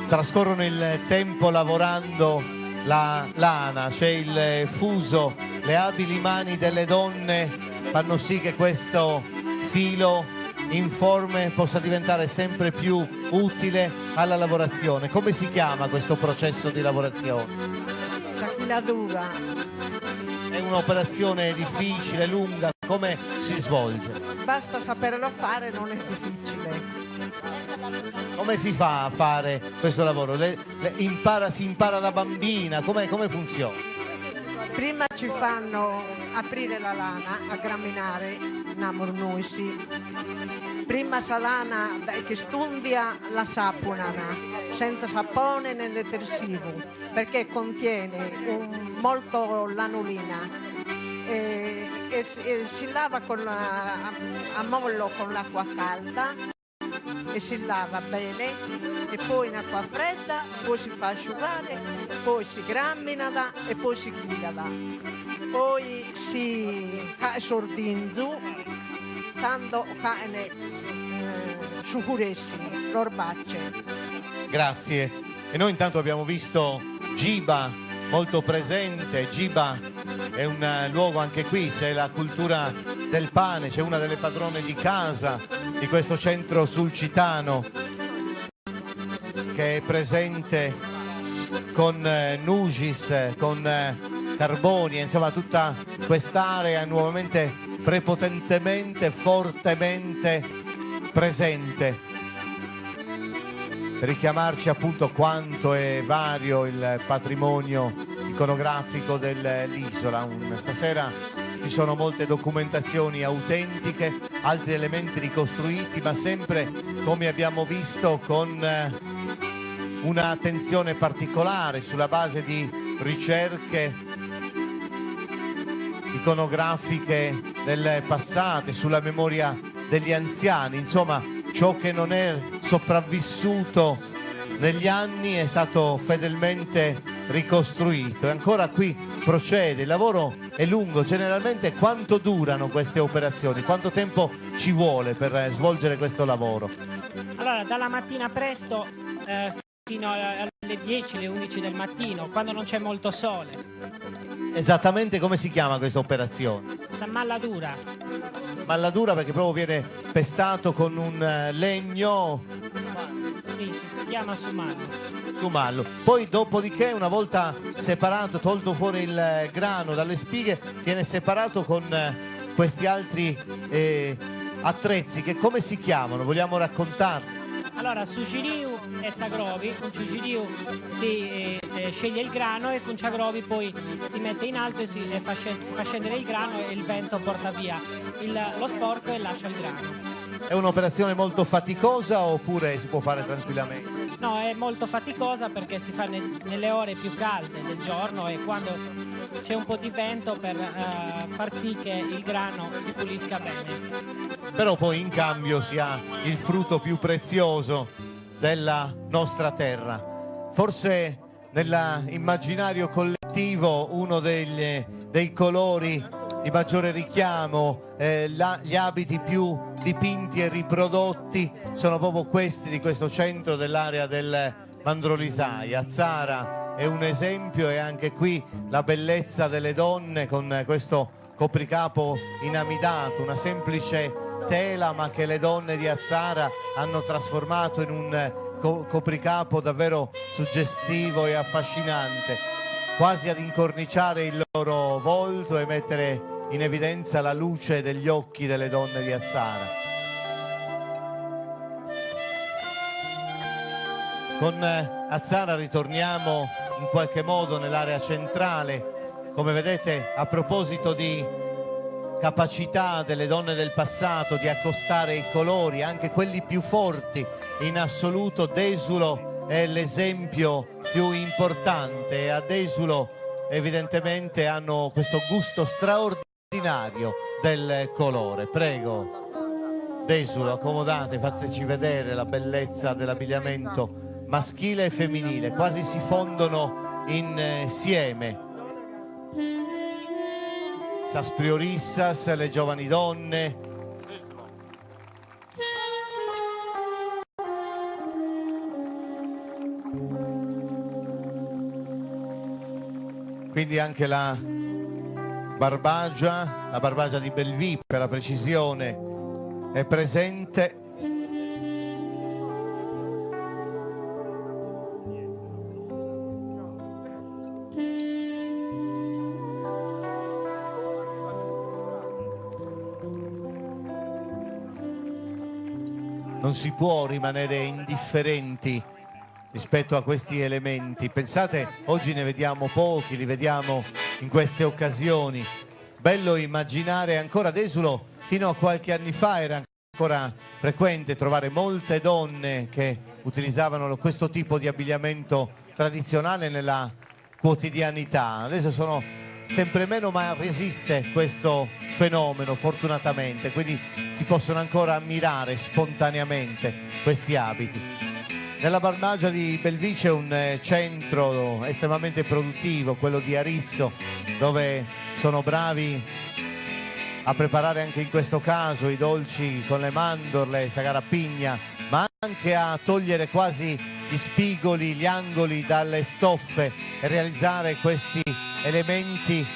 trascorrono il tempo lavorando la lana, c'è il fuso, le abili mani delle donne fanno sì che questo filo informe possa diventare sempre più utile alla lavorazione. Come si chiama questo processo di lavorazione? Sachilatura. È un'operazione difficile, lunga, come si svolge? Basta saperlo fare, non è difficile. Come si fa a fare questo lavoro? Si impara da bambina? Come funziona? Prima ci fanno aprire la lana, a graminare, namornuisi. Prima sa lana che stundia la sapunana, senza sapone né detersivo, perché contiene molto lanolina. E si lava a mollo con l'acqua calda e si lava bene, e poi in acqua fredda, poi si fa asciugare, poi si gramina e poi si chigada, poi si fa sordinzu quando su Curessi, l'Orbacce. Grazie. E noi intanto abbiamo visto Giba molto presente. Giba è un luogo, anche qui c'è la cultura del pane, c'è una delle padrone di casa di questo centro sulcitano che è presente con Nugis, con Carbonia, insomma tutta quest'area nuovamente prepotentemente, fortemente presente, per richiamarci appunto quanto è vario il patrimonio iconografico dell'isola. Stasera ci sono molte documentazioni autentiche, altri elementi ricostruiti, ma sempre, come abbiamo visto, con un'attenzione particolare sulla base di ricerche iconografiche del passato, sulla memoria degli anziani. Insomma, ciò che non è sopravvissuto negli anni è stato fedelmente ricostruito e ancora qui procede. Il lavoro è lungo. Generalmente quanto durano queste operazioni? Quanto tempo ci vuole per svolgere questo lavoro? Allora, dalla mattina presto fino alle 10, le 11 del mattino, quando non c'è molto sole. Esattamente come si chiama questa operazione? Malladura. Malladura, perché proprio viene pestato con un legno. Sì, che si chiama sumallo. Poi dopodiché, una volta separato, tolto fuori il grano dalle spighe, viene separato con questi altri attrezzi che come si chiamano? Vogliamo raccontarli? Allora, suciriu e sagrovi. Con suciriu si sceglie il grano e con sagrovi poi si mette in alto e si fa scendere il grano e il vento porta via lo sporco e lascia il grano. È un'operazione molto faticosa oppure si può fare tranquillamente? No, è molto faticosa perché si fa nelle ore più calde del giorno e quando c'è un po' di vento per far sì che il grano si pulisca bene. Però poi in cambio si ha il frutto più prezioso della nostra terra. Forse nell'immaginario collettivo uno dei colori di maggiore richiamo, gli abiti più dipinti e riprodotti sono proprio questi di questo centro dell'area del Mandrolisai. Azzara è un esempio e anche qui la bellezza delle donne con questo copricapo inamidato, una semplice tela ma che le donne di Azzara hanno trasformato in un copricapo davvero suggestivo e affascinante, quasi ad incorniciare il loro volto e mettere in evidenza la luce degli occhi delle donne di Azzara. Con Azzara ritorniamo in qualche modo nell'area centrale. Come vedete, a proposito di capacità delle donne del passato di accostare i colori, anche quelli più forti in assoluto, Desulo è l'esempio più importante e a Desulo evidentemente hanno questo gusto straordinario del colore. Prego, Desulo, accomodate, fateci vedere la bellezza dell'abbigliamento maschile e femminile, quasi si fondono insieme. Sas Priorissas, le giovani donne. Quindi anche la Barbagia di Bellevue per la precisione è presente. Non si può rimanere indifferenti rispetto a questi elementi. Pensate, oggi ne vediamo pochi, li vediamo in queste occasioni. Bello immaginare ancora Desulo, fino a qualche anni fa era ancora frequente trovare molte donne che utilizzavano questo tipo di abbigliamento tradizionale nella quotidianità. Adesso sono sempre meno, ma resiste questo fenomeno fortunatamente, quindi si possono ancora ammirare spontaneamente questi abiti. Nella Barbagia di Bellevue c'è un centro estremamente produttivo, quello di Arizzo, dove sono bravi a preparare anche in questo caso i dolci con le mandorle, sagarapigna, ma anche a togliere quasi gli spigoli, gli angoli dalle stoffe e realizzare questi elementi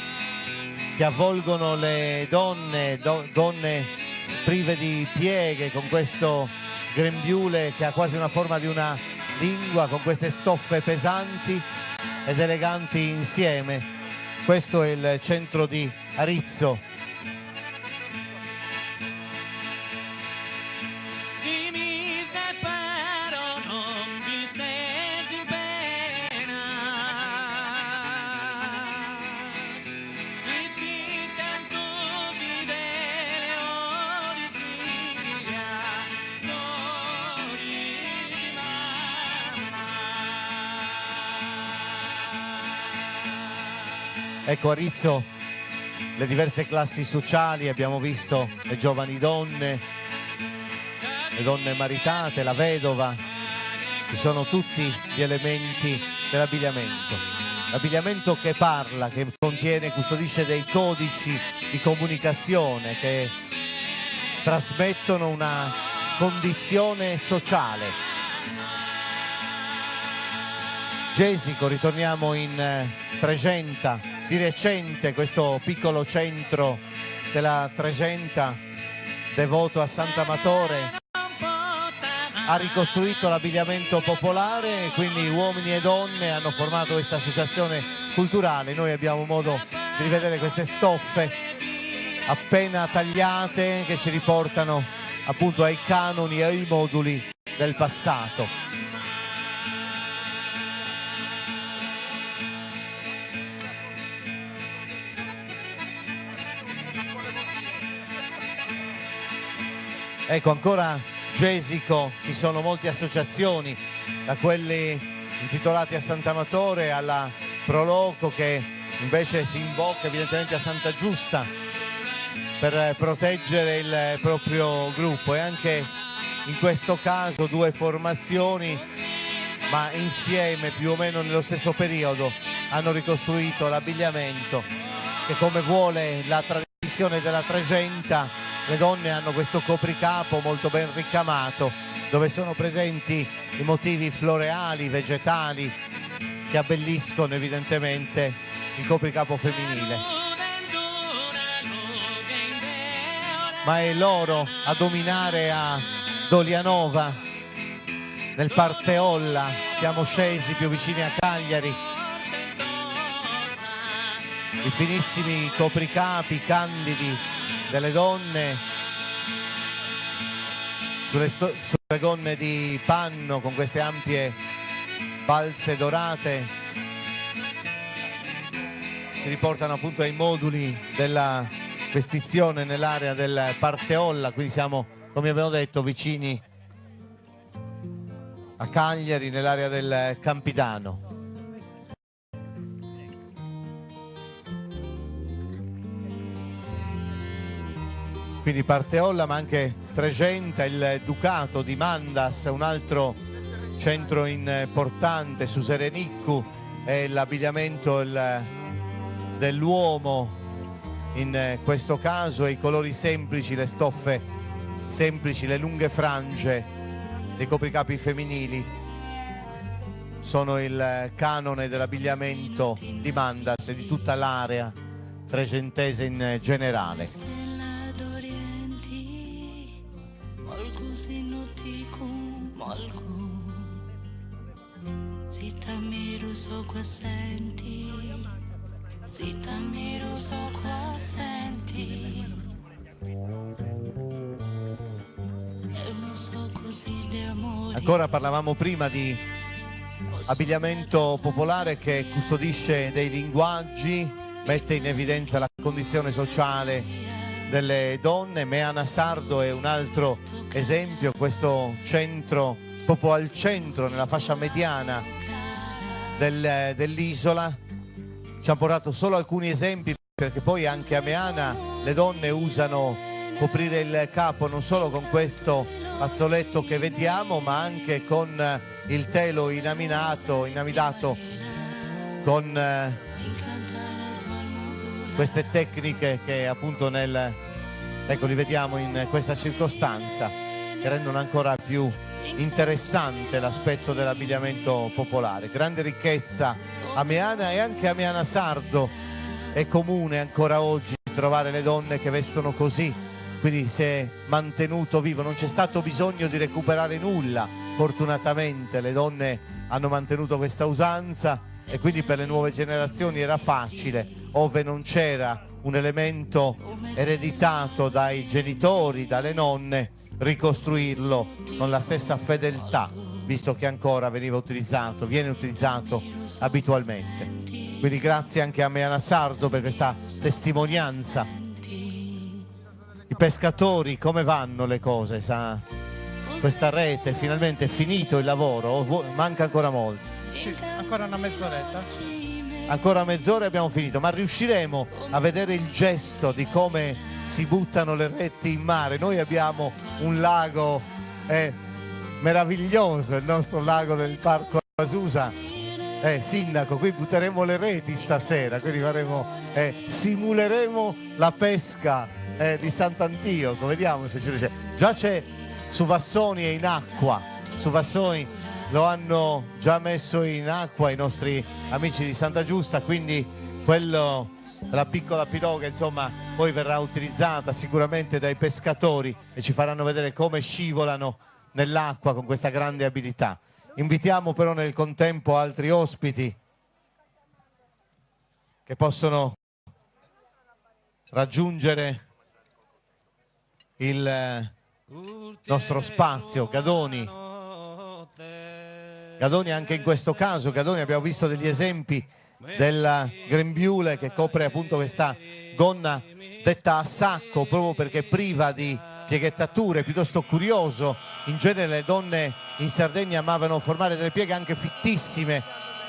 che avvolgono le donne, donne prive di pieghe, con questo grembiule che ha quasi una forma di una lingua, con queste stoffe pesanti ed eleganti insieme. Questo è il centro di Arezzo. Si mise però non vi stesi in pena, mi scriscan tutti delle odisia, d'ori di mamma. Ecco Arezzo, le diverse classi sociali, abbiamo visto le giovani donne, le donne maritate, la vedova, ci sono tutti gli elementi dell'abbigliamento. L'abbigliamento che parla, che contiene, custodisce dei codici di comunicazione che trasmettono una condizione sociale. Gesico, ritorniamo in Tregenta, di recente questo piccolo centro della Tregenta, devoto a Sant'Amatore, ha ricostruito l'abbigliamento popolare e quindi uomini e donne hanno formato questa associazione culturale. Noi abbiamo modo di rivedere queste stoffe appena tagliate che ci riportano appunto ai canoni e ai moduli del passato. Ecco, ancora Gesico, ci sono molte associazioni, da quelli intitolati a Sant'Amatore alla Proloco, che invece si invoca evidentemente a Santa Giusta per proteggere il proprio gruppo, e anche in questo caso due formazioni, ma insieme più o meno nello stesso periodo, hanno ricostruito l'abbigliamento che, come vuole la tradizione della Tregenta, le donne hanno questo copricapo molto ben ricamato, dove sono presenti i motivi floreali, vegetali, che abbelliscono evidentemente il copricapo femminile. Ma è l'oro a dominare a Dolianova, nel Parteolla. Siamo scesi più vicini a Cagliari. I finissimi copricapi candidi delle donne sulle gonne di panno, con queste ampie balze dorate, ci riportano appunto ai moduli della vestizione nell'area del Parteolla. Quindi siamo, come abbiamo detto, vicini a Cagliari, nell'area del Campidano. Quindi Parteolla, ma anche Tregenta, il Ducato di Mandas, un altro centro importante, su Sereniccu, e l'abbigliamento dell'uomo in questo caso, e i colori semplici, le stoffe semplici, le lunghe frange dei copricapi femminili sono il canone dell'abbigliamento di Mandas e di tutta l'area tregentese in generale. So qua senti, si t'ammiro so qua senti, e non so così di amore. Ancora parlavamo prima di abbigliamento popolare che custodisce dei linguaggi, mette in evidenza la condizione sociale delle donne. Meana Sardo è un altro esempio, questo centro proprio al centro, nella fascia mediana dell'isola. Ci hanno portato solo alcuni esempi, perché poi anche a Meana le donne usano coprire il capo non solo con questo fazzoletto che vediamo, ma anche con il telo inamidato con queste tecniche che appunto nel ecco, li vediamo in questa circostanza che rendono ancora più interessante l'aspetto dell'abbigliamento popolare. Grande ricchezza ameana e anche ameana sardo. È comune ancora oggi trovare le donne che vestono così, quindi si è mantenuto vivo, non c'è stato bisogno di recuperare nulla. Fortunatamente le donne hanno mantenuto questa usanza e quindi per le nuove generazioni era facile, ove non c'era un elemento ereditato dai genitori, dalle nonne, ricostruirlo con la stessa fedeltà, visto che ancora viene utilizzato abitualmente. Quindi grazie anche a Meana Sardo per questa testimonianza. I pescatori, come vanno le cose? Questa rete, finalmente è finito il lavoro o manca ancora molto? Sì, ancora una mezz'oretta. Ancora mezz'ora e abbiamo finito, ma riusciremo a vedere il gesto di come si buttano le reti in mare? Noi abbiamo un lago meraviglioso, il nostro lago del Parco Asusa. Sindaco, qui butteremo le reti stasera, quindi simuleremo la pesca di Sant'Antioco, vediamo se ci riusciamo. Già c'è su Vassoni e in acqua, su Vassoni lo hanno già messo in acqua i nostri amici di Santa Giusta, quindi la piccola piroga insomma poi verrà utilizzata sicuramente dai pescatori e ci faranno vedere come scivolano nell'acqua con questa grande abilità. Invitiamo però nel contempo altri ospiti che possono raggiungere il nostro spazio. Gadoni anche in questo caso, Gadoni abbiamo visto degli esempi del grembiule che copre appunto questa gonna detta a sacco proprio perché priva di pieghettature, piuttosto curioso. In genere le donne in Sardegna amavano formare delle pieghe anche fittissime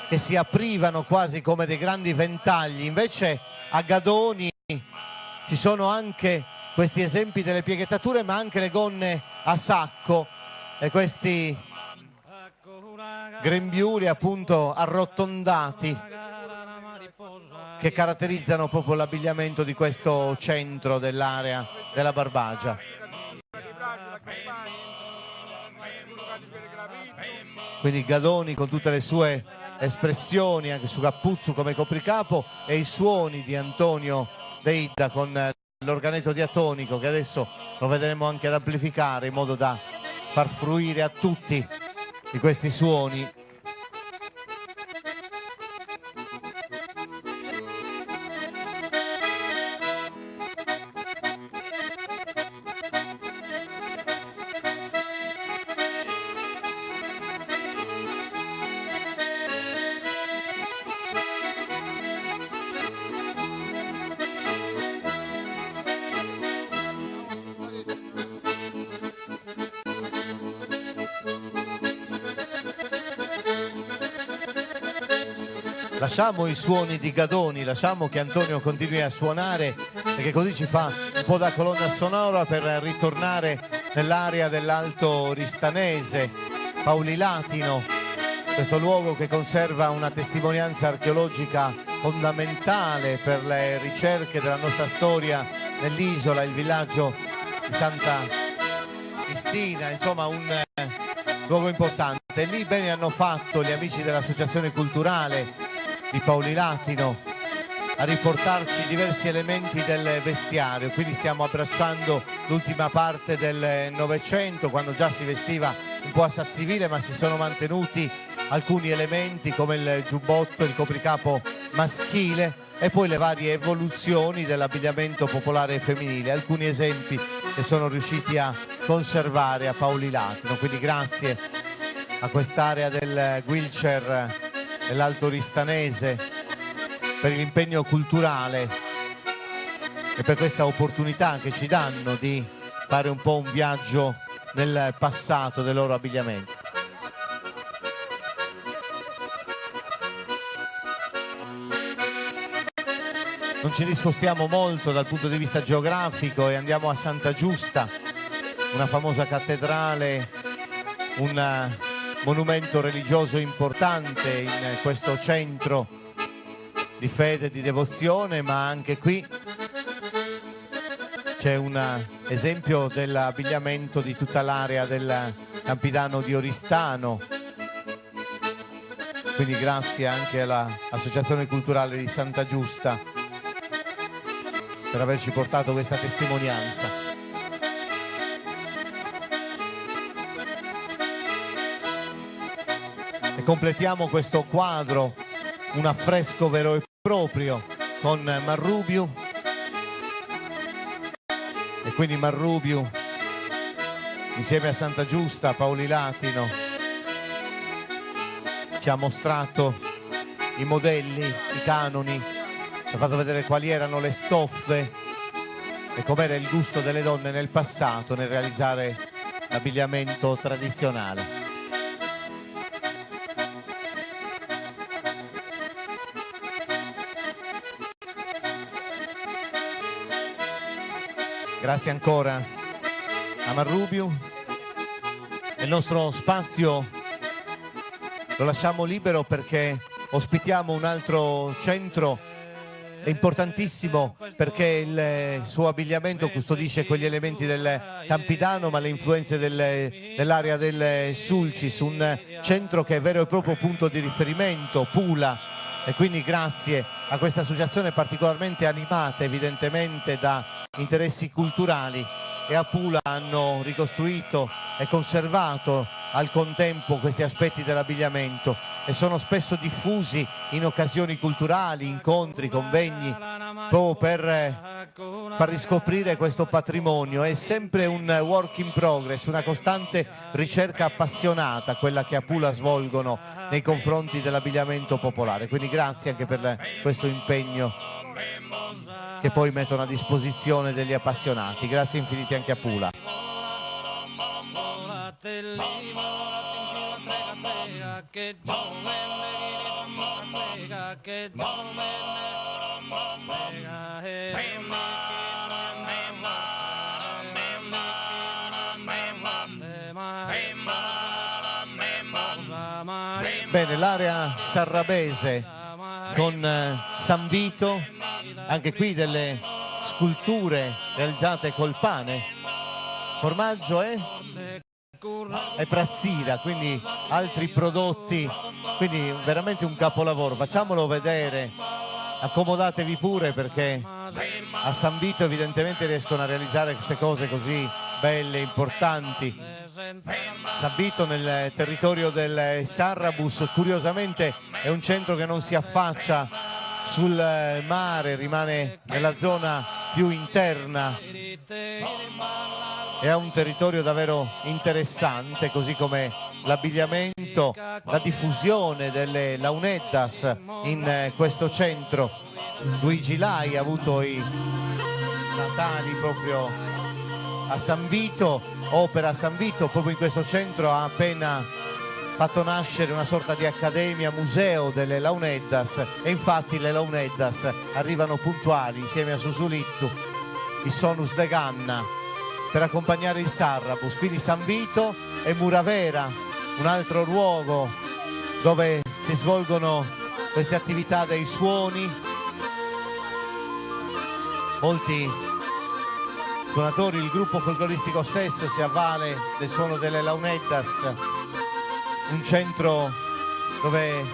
che si aprivano quasi come dei grandi ventagli, invece a Gadoni ci sono anche questi esempi delle pieghettature ma anche le gonne a sacco e questi grembiuli appunto arrotondati che caratterizzano proprio l'abbigliamento di questo centro dell'area della Barbagia. Quindi Gadoni con tutte le sue espressioni anche su Cappuzzu come copricapo e i suoni di Antonio Deida con l'organetto diatonico che adesso lo vedremo anche ad amplificare in modo da far fruire a tutti di questi suoni. Lasciamo i suoni di Gadoni, lasciamo che Antonio continui a suonare perché così ci fa un po' da colonna sonora per ritornare nell'area dell'Alto Ristanese, Paulilatino, questo luogo che conserva una testimonianza archeologica fondamentale per le ricerche della nostra storia nell'isola, il villaggio di Santa Cristina, insomma un luogo importante. Lì bene hanno fatto gli amici dell'associazione culturale di Paulilatino a riportarci diversi elementi del vestiario, quindi stiamo abbracciando l'ultima parte del Novecento, quando già si vestiva un po' a sazzivile, ma si sono mantenuti alcuni elementi come il giubbotto, il copricapo maschile e poi le varie evoluzioni dell'abbigliamento popolare femminile, alcuni esempi che sono riusciti a conservare a Paulilatino, quindi grazie a quest'area del wheelchair dell'Alto Ristanese per l'impegno culturale e per questa opportunità che ci danno di fare un po' un viaggio nel passato del loro abbigliamento. Non ci discostiamo molto dal punto di vista geografico e andiamo a Santa Giusta, una famosa cattedrale, un monumento religioso importante in questo centro di fede e di devozione, ma anche qui c'è un esempio dell'abbigliamento di tutta l'area del Campidano di Oristano. Quindi grazie anche all'Associazione Culturale di Santa Giusta per averci portato questa testimonianza. E completiamo questo quadro, un affresco vero e proprio con Marrubiu. E quindi Marrubiu insieme a Santa Giusta, Paoli Latino, ci ha mostrato i modelli, i canoni, ci ha fatto vedere quali erano le stoffe e com'era il gusto delle donne nel passato nel realizzare l'abbigliamento tradizionale. Grazie ancora a Marrubiu. Il nostro spazio lo lasciamo libero perché ospitiamo un altro centro importantissimo, perché il suo abbigliamento custodisce quegli elementi del Campidano ma le influenze dell'area del Sulcis, un centro che è vero e proprio punto di riferimento, Pula, e quindi grazie a questa associazione particolarmente animata evidentemente da interessi culturali, e a Pula hanno ricostruito e conservato al contempo questi aspetti dell'abbigliamento e sono spesso diffusi in occasioni culturali, incontri, convegni, proprio per far riscoprire questo patrimonio. È sempre un work in progress, una costante ricerca appassionata quella che a Pula svolgono nei confronti dell'abbigliamento popolare, quindi grazie anche per questo impegno che poi mettono a disposizione degli appassionati. Grazie infinite anche a Pula. Bene, l'area sarrabese con San Vito, anche qui delle sculture realizzate col pane, formaggio e prazzira, quindi altri prodotti, quindi veramente un capolavoro. Facciamolo vedere, accomodatevi pure, perché a San Vito evidentemente riescono a realizzare queste cose così belle, importanti. San Vito nel territorio del Sarrabus curiosamente è un centro che non si affaccia sul mare, rimane nella zona più interna, è un territorio davvero interessante, così come l'abbigliamento, la diffusione delle launeddas in questo centro. Luigi Lai ha avuto i natali proprio a San Vito, opera a San Vito, proprio in questo centro ha appena fatto nascere una sorta di accademia, museo delle launeddas, e infatti le launeddas arrivano puntuali insieme a Susulittu, i Sonus de Ganna, per accompagnare il Sarrabus. Quindi San Vito e Muravera, un altro luogo dove si svolgono queste attività dei suoni. Molti suonatori, il gruppo folcloristico stesso si avvale del suono delle launeddas, un centro dove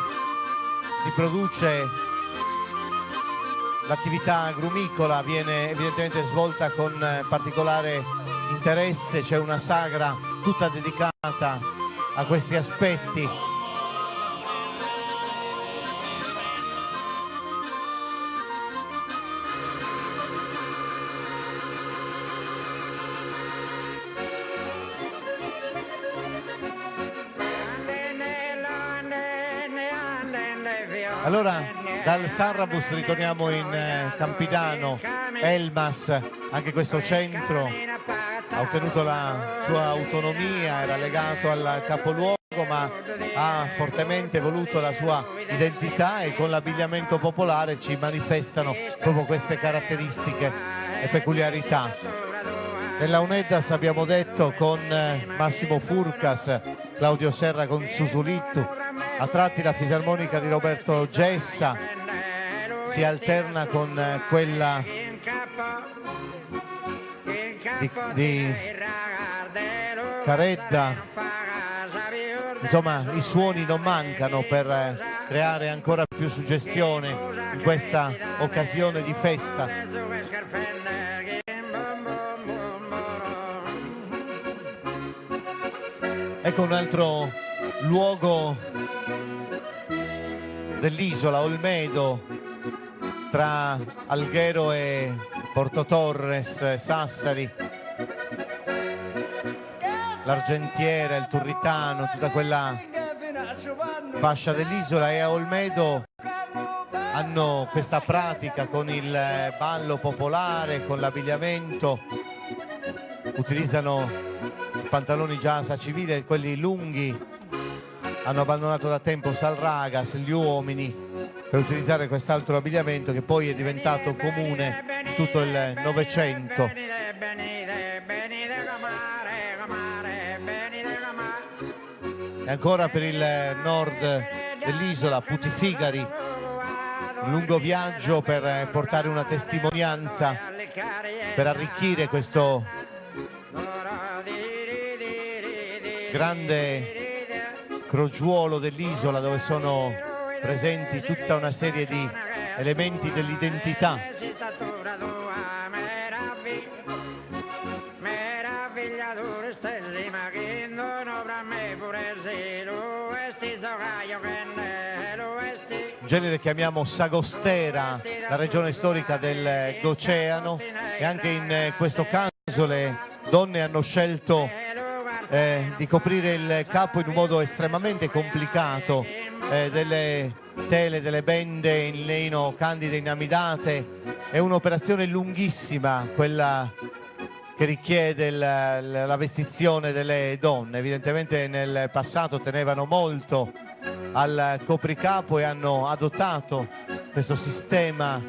si produce l'attività agrumicola, viene evidentemente svolta con particolare interesse, c'è una sagra tutta dedicata a questi aspetti. Allora dal Sarrabus ritorniamo in Campidano. Elmas, anche questo centro ha ottenuto la sua autonomia, era legato al capoluogo ma ha fortemente voluto la sua identità, e con l'abbigliamento popolare ci manifestano proprio queste caratteristiche e peculiarità. Nella Uneddas abbiamo detto con Massimo Furcas, Claudio Serra con Susulittu, a tratti la fisarmonica di Roberto Gessa si alterna con quella di Caredda. Insomma, i suoni non mancano per creare ancora più suggestione in questa occasione di festa. Ecco un altro luogo dell'isola, Olmedo, tra Alghero e Porto Torres, Sassari, l'Argentiera, il Turritano, tutta quella fascia dell'isola, e a Olmedo hanno questa pratica con il ballo popolare, con l'abbigliamento, utilizzano pantaloni giasa civile, quelli lunghi, hanno abbandonato da tempo Salragas, gli uomini, per utilizzare quest'altro abbigliamento che poi è diventato comune in tutto il Novecento. E ancora per il nord dell'isola, Putifigari, un lungo viaggio per portare una testimonianza, per arricchire questo grande crogiuolo dell'isola, dove sono presenti tutta una serie di elementi dell'identità. Un genere che chiamiamo sagostera, la regione storica del Goceano, e anche in questo caso le donne hanno scelto di coprire il capo in un modo estremamente complicato, delle tele, delle bende in lino candide inamidate. È un'operazione lunghissima quella che richiede la vestizione delle donne. Evidentemente nel passato tenevano molto al copricapo e hanno adottato questo sistema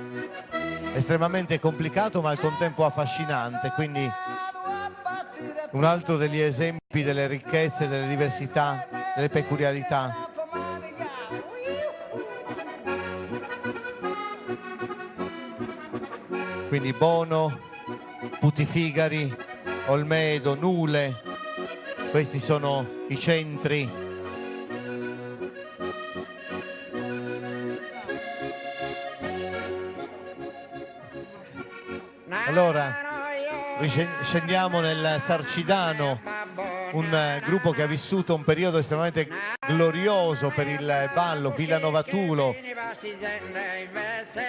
estremamente complicato ma al contempo affascinante, quindi un altro degli esempi delle ricchezze, delle diversità, delle peculiarità. Quindi Bono, Putifigari, Olmedo, Nule, questi sono i centri . Allora scendiamo nel Sarcidano, un gruppo che ha vissuto un periodo estremamente glorioso per il ballo, Villanova-Tulo,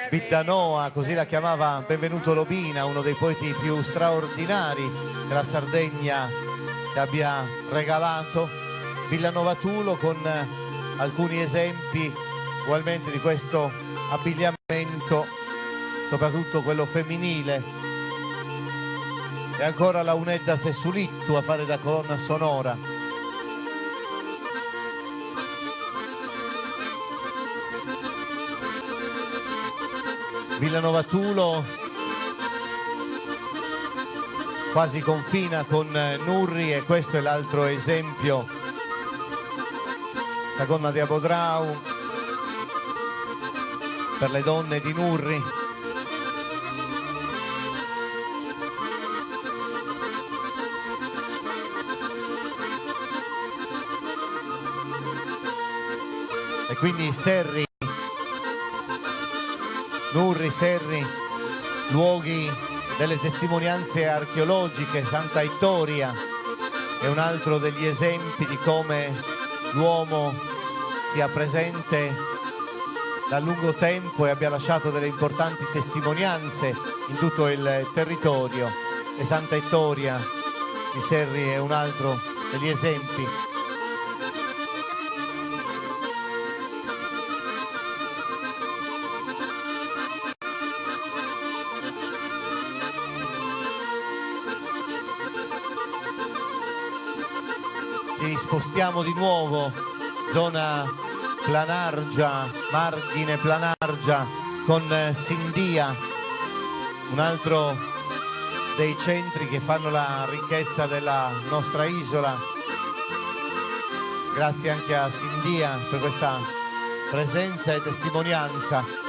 Biddanoa, così la chiamava Benvenuto Lobina, uno dei poeti più straordinari che la Sardegna ci abbia regalato. Villanova-Tulo con alcuni esempi ugualmente di questo abbigliamento, soprattutto quello femminile. E ancora la Unedda Sessulittu a fare da colonna sonora. Villanova-Tulo quasi confina con Nurri, e questo è l'altro esempio, la gonna di Abodrau per le donne di Nurri. E quindi Serri, Nurri, Serri, luoghi delle testimonianze archeologiche. Santa Ittoria è un altro degli esempi di come l'uomo sia presente da lungo tempo e abbia lasciato delle importanti testimonianze in tutto il territorio. E Santa Ittoria di Serri è un altro degli esempi. Ci spostiamo di nuovo, zona Planargia, margine Planargia, con Sindia, un altro dei centri che fanno la ricchezza della nostra isola. Grazie anche a Sindia per questa presenza e testimonianza.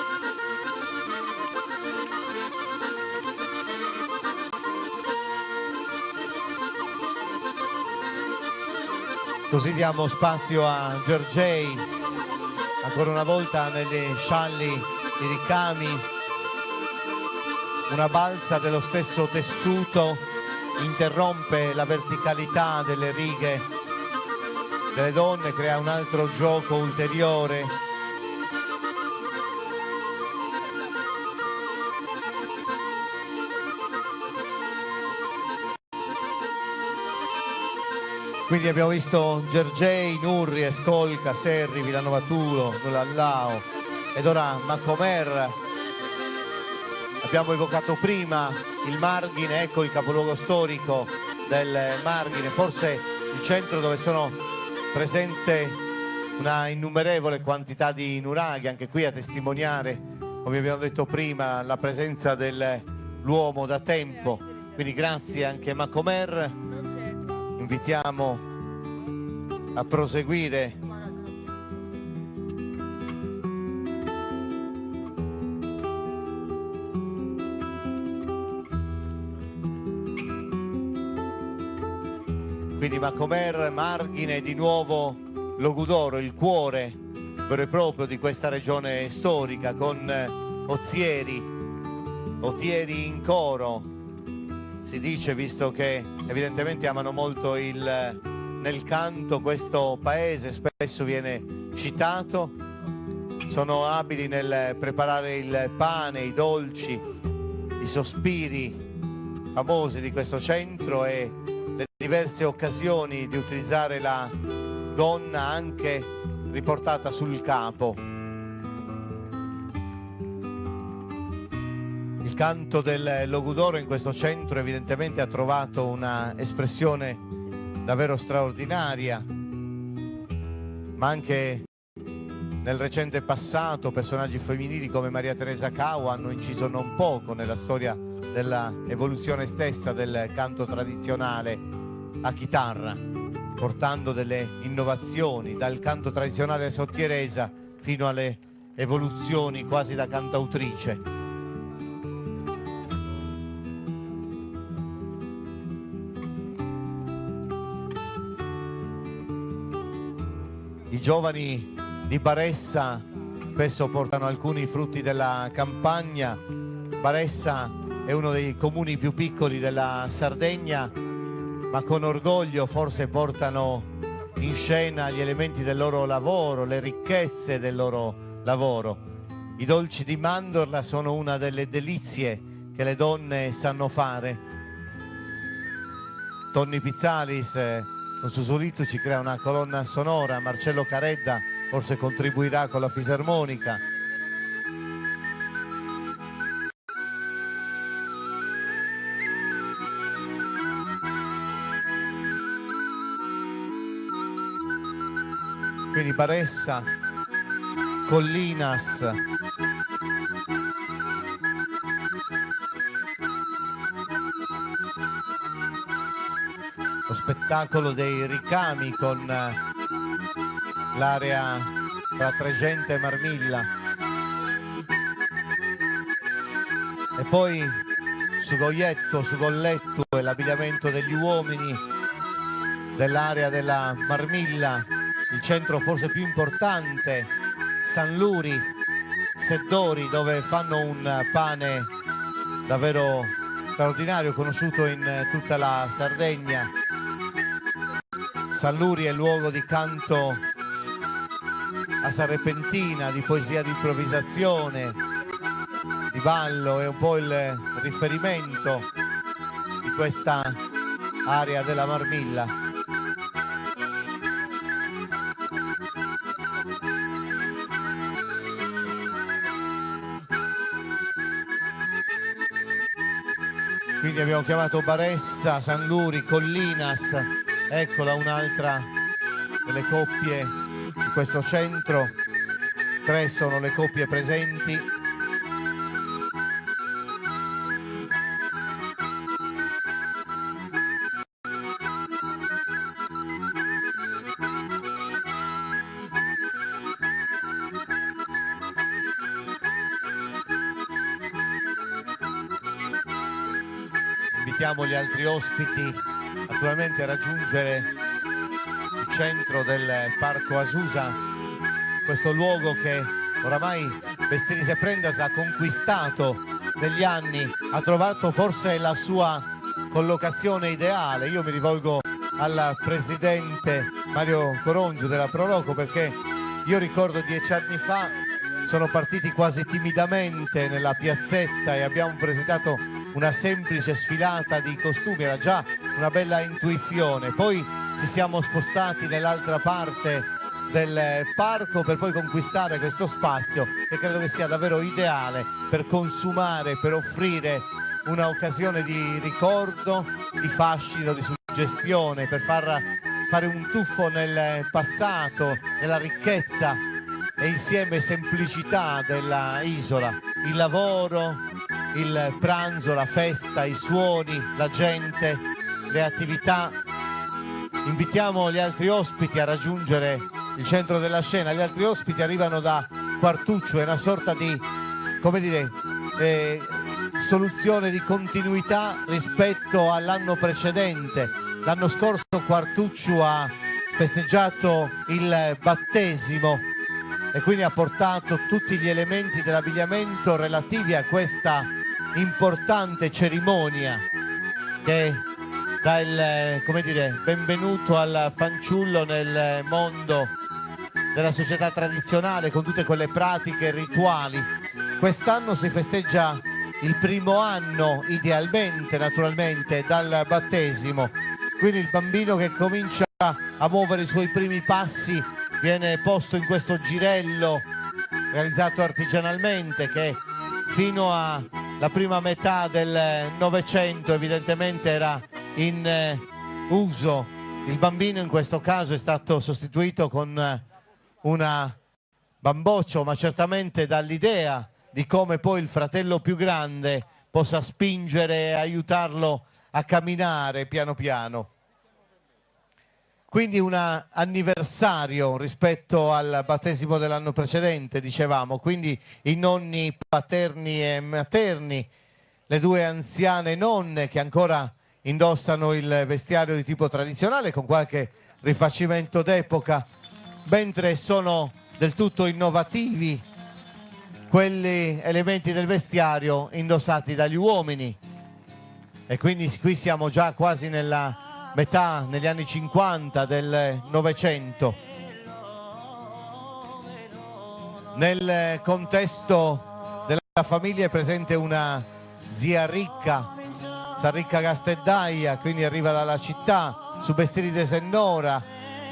Così diamo spazio a Giorgei, ancora una volta nelle scialli, i ricami, una balza dello stesso tessuto interrompe la verticalità delle righe delle donne, crea un altro gioco ulteriore. Quindi abbiamo visto Gergei, Nurri, Escolca, Serri, Villanova Tulo, Lallao ed ora Macomer. Abbiamo evocato prima il Marghine, ecco il capoluogo storico del Marghine, forse il centro dove sono presente una innumerevole quantità di nuraghi, anche qui a testimoniare, come abbiamo detto prima, la presenza dell'uomo da tempo. Quindi grazie anche Macomer. Invitiamo a proseguire. Quindi Macomer, Marghine, di nuovo Logudoro, il cuore vero e proprio di questa regione storica, con Ozieri in coro. Si dice, visto che evidentemente amano molto nel canto questo paese, spesso viene citato, sono abili nel preparare il pane, i dolci, i sospiri famosi di questo centro e le diverse occasioni di utilizzare la gonna anche riportata sul capo. Il canto del Logudoro in questo centro evidentemente ha trovato una espressione davvero straordinaria, ma anche nel recente passato personaggi femminili come Maria Teresa Cao hanno inciso non poco nella storia della evoluzione stessa del canto tradizionale a chitarra, portando delle innovazioni dal canto tradizionale sottieresa fino alle evoluzioni quasi da cantautrice. I giovani di Baressa spesso portano alcuni frutti della campagna. Baressa è uno dei comuni più piccoli della Sardegna, ma con orgoglio forse portano in scena gli elementi del loro lavoro, le ricchezze del loro lavoro. I dolci di mandorla sono una delle delizie che le donne sanno fare. Tonni Pizzalis con Susurito ci crea una colonna sonora, Marcello Caredda forse contribuirà con la fisarmonica. Quindi Baressa, Collinas, lo spettacolo dei ricami con l'area tra Tregente e Marmilla, e poi su Goietto, su Golletto e l'abbigliamento degli uomini dell'area della Marmilla, il centro forse più importante, San Luri, Seddori, dove fanno un pane davvero straordinario, conosciuto in tutta la Sardegna. San Luri è luogo di canto a sarrepentina, di poesia di improvvisazione, di ballo, è un po' il riferimento di questa area della Marmilla. Quindi abbiamo chiamato Baressa, San Luri, Collinas, eccola un'altra delle coppie di questo centro. 3 sono le coppie presenti. Invitiamo gli altri ospiti naturalmente a raggiungere il centro del Parco Asusa, questo luogo che oramai Vestirise Prendas ha conquistato negli anni, ha trovato forse la sua collocazione ideale. Io mi rivolgo al presidente Mario Corongio della Proloco, perché io ricordo 10 anni fa sono partiti quasi timidamente nella piazzetta e abbiamo presentato una semplice sfilata di costumi, era già una bella intuizione. Poi ci siamo spostati nell'altra parte del parco per poi conquistare questo spazio che credo che sia davvero ideale per consumare, per offrire un'occasione di ricordo, di fascino, di suggestione, per fare un tuffo nel passato, nella ricchezza e insieme semplicità della isola, il lavoro, il pranzo, la festa, i suoni, la gente, le attività. Invitiamo gli altri ospiti a raggiungere il centro della scena. Gli altri ospiti arrivano da Quartuccio, è una sorta di, come dire, soluzione di continuità rispetto all'anno precedente. L'anno scorso Quartuccio ha festeggiato il battesimo e quindi ha portato tutti gli elementi dell'abbigliamento relativi a questa importante cerimonia che dà il, come dire, benvenuto al fanciullo nel mondo della società tradizionale con tutte quelle pratiche e rituali. Quest'anno si festeggia il primo anno, idealmente, naturalmente, dal battesimo. Quindi il bambino che comincia a muovere i suoi primi passi viene posto in questo girello realizzato artigianalmente che fino alla prima metà del Novecento evidentemente era in uso. Il bambino in questo caso è stato sostituito con una bamboccia, ma certamente dall'idea di come poi il fratello più grande possa spingere e aiutarlo a camminare piano piano. Quindi un anniversario rispetto al battesimo dell'anno precedente, dicevamo, quindi i nonni paterni e materni, le due anziane nonne che ancora indossano il vestiario di tipo tradizionale con qualche rifacimento d'epoca, mentre sono del tutto innovativi quegli elementi del vestiario indossati dagli uomini. E quindi qui siamo già quasi nella metà, negli anni 50 del Novecento. Nel contesto della famiglia è presente una zia ricca, Sarricca Gasteddaia, quindi arriva dalla città su Vestirise Sennora,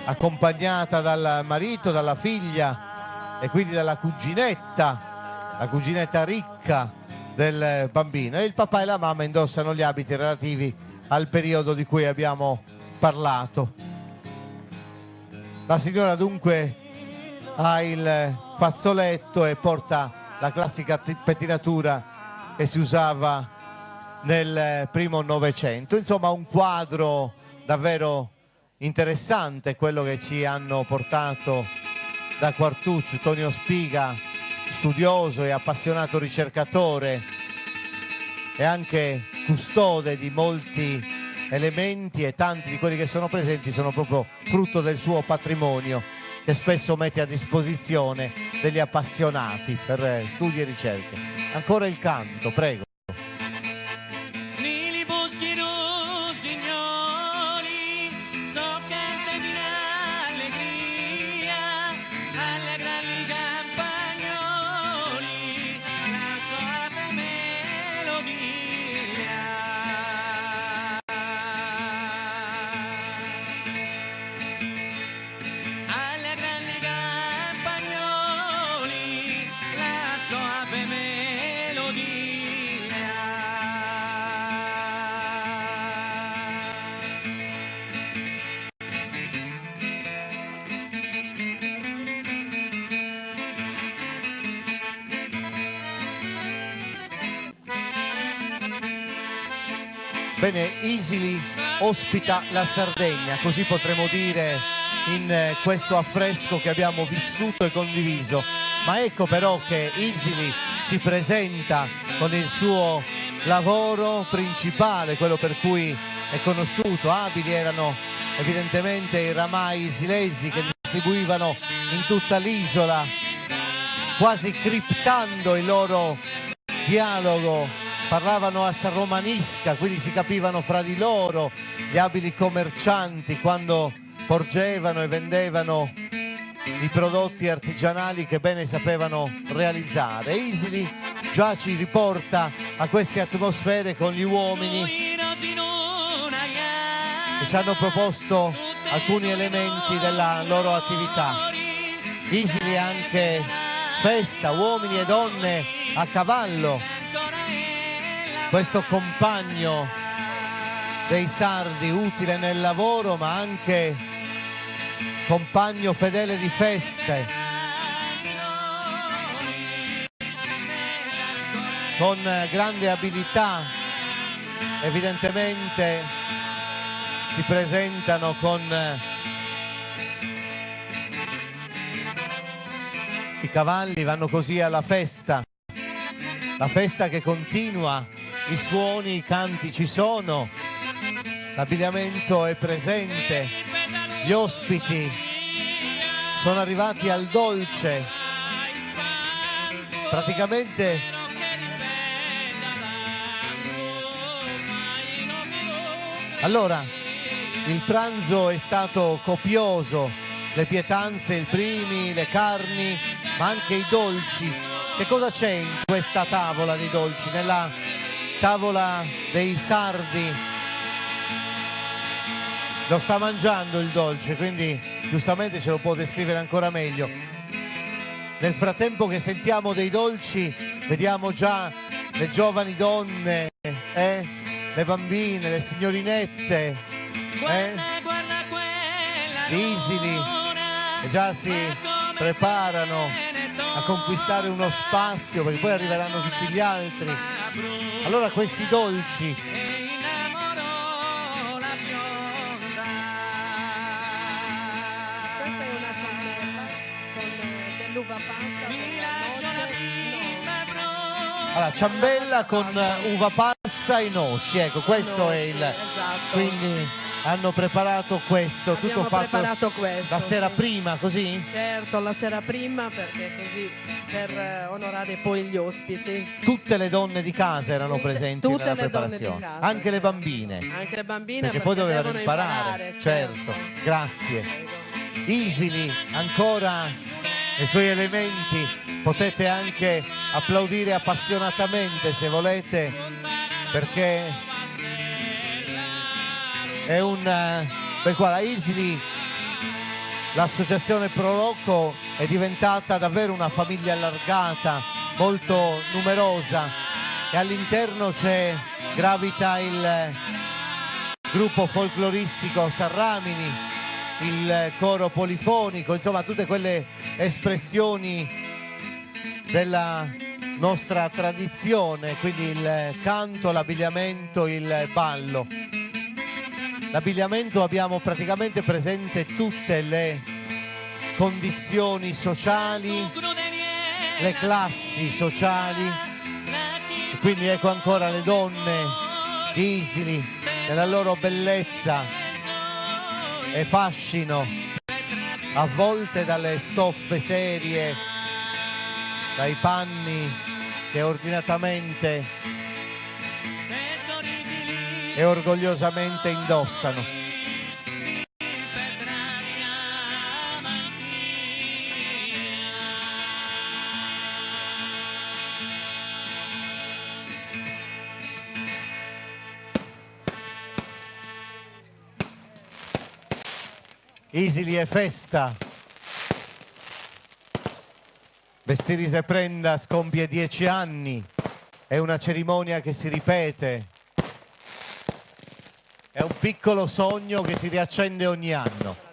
accompagnata dal marito, dalla figlia e quindi dalla cuginetta, la cuginetta ricca del bambino, e il papà e la mamma indossano gli abiti relativi al periodo di cui abbiamo parlato. La signora dunque ha il fazzoletto e porta la classica pettinatura che si usava nel primo Novecento. Insomma, un quadro davvero interessante, quello che ci hanno portato da Quartuccio, Tonio Spiga, studioso e appassionato ricercatore e anche custode di molti elementi, e tanti di quelli che sono presenti sono proprio frutto del suo patrimonio che spesso mette a disposizione degli appassionati per studi e ricerche. Ancora il canto, prego. Nili boschi no, signori, so cante di allegria, allegrali campagnoli, la suave melodia. Allegrali campagnoli, la suave Bene, Isili ospita la Sardegna, così potremo dire in questo affresco che abbiamo vissuto e condiviso. Ma ecco però che Isili si presenta con il suo lavoro principale, quello per cui è conosciuto. Abili erano evidentemente i ramai silesi che distribuivano in tutta l'isola, quasi criptando il loro dialogo. Parlavano a San Romanisca, quindi si capivano fra di loro gli abili commercianti quando porgevano e vendevano i prodotti artigianali che bene sapevano realizzare. Isili già ci riporta a queste atmosfere con gli uomini che ci hanno proposto alcuni elementi della loro attività. Isili è anche festa, uomini e donne a cavallo, questo compagno dei sardi utile nel lavoro ma anche compagno fedele di feste, con grande abilità. Evidentemente si presentano con i cavalli, vanno così alla festa, la festa che continua, i suoni, i canti ci sono, l'abbigliamento è presente, gli ospiti sono arrivati al dolce, praticamente allora il pranzo è stato copioso, le pietanze, i primi, le carni, ma anche i dolci. Che cosa c'è in questa tavola di dolci? Nella tavola dei sardi lo sta mangiando il dolce, quindi giustamente ce lo può descrivere ancora meglio. Nel frattempo che sentiamo dei dolci, vediamo già le giovani donne, le bambine, le signorinette, Isili, che già si preparano a conquistare uno spazio, perché poi arriveranno tutti gli altri. Allora questi dolci dell'uva passa, allora, ciambella con uva passa e noci, ecco, questo è il... Esatto. Quindi hanno preparato questo, Abbiamo tutto fatto preparato questo, la sera sì. prima, così? Certo, la sera prima, perché così per onorare poi gli ospiti. Tutte le donne di casa erano presenti tutte nella le donne preparazione, di casa, anche le certo. bambine, Anche le bambine, perché poi dovevano devono imparare, certo, grazie. Isili, ancora i suoi elementi, potete anche applaudire appassionatamente se volete, perché è un... per qua la Isili, l'associazione Proloco è diventata davvero una famiglia allargata, molto numerosa, e all'interno gravita il gruppo folcloristico Sarramini, il coro polifonico, insomma tutte quelle espressioni della nostra tradizione, quindi il canto, l'abbigliamento, il ballo. L'abbigliamento abbiamo praticamente presente tutte le condizioni sociali, le classi sociali, e quindi ecco ancora le donne di Isili nella loro bellezza e fascino, avvolte dalle stoffe serie, dai panni che ordinatamente e orgogliosamente indossano. Isili è festa. Vestirise Prenda compie 10 anni, è una cerimonia che si ripete, è un piccolo sogno che si riaccende ogni anno.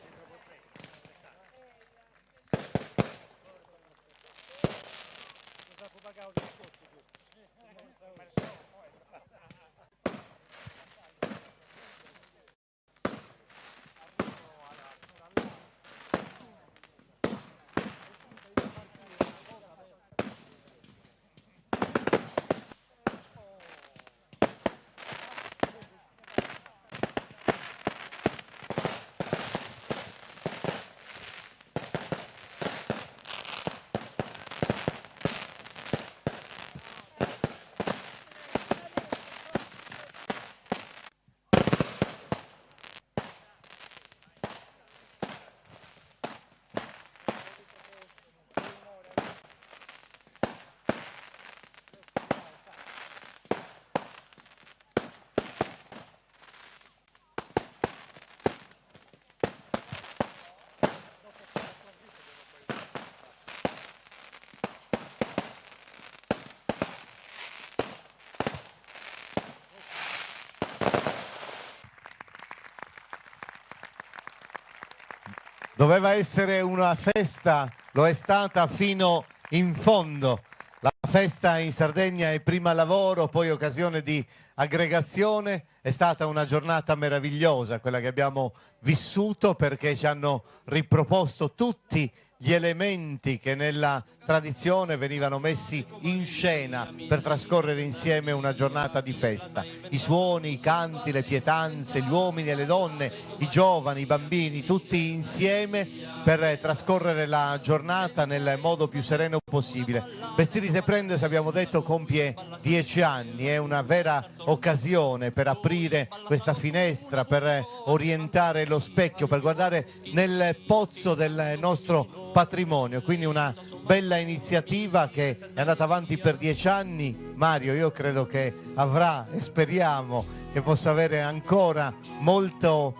Doveva essere una festa, lo è stata fino in fondo. La festa in Sardegna è prima lavoro, poi occasione di aggregazione. È stata una giornata meravigliosa quella che abbiamo vissuto, perché ci hanno riproposto tutti gli elementi che nella tradizione venivano messi in scena per trascorrere insieme una giornata di festa. I suoni, i canti, le pietanze, gli uomini e le donne, i giovani, i bambini, tutti insieme per trascorrere la giornata nel modo più sereno possibile. Vestiri Se Prendes, abbiamo detto, compie 10 anni, è una vera occasione per aprire questa finestra, per orientare lo specchio, per guardare nel pozzo del nostro patrimonio, quindi una bella iniziativa che è andata avanti per 10 anni. Mario, io credo che avrà, e speriamo che possa avere ancora molta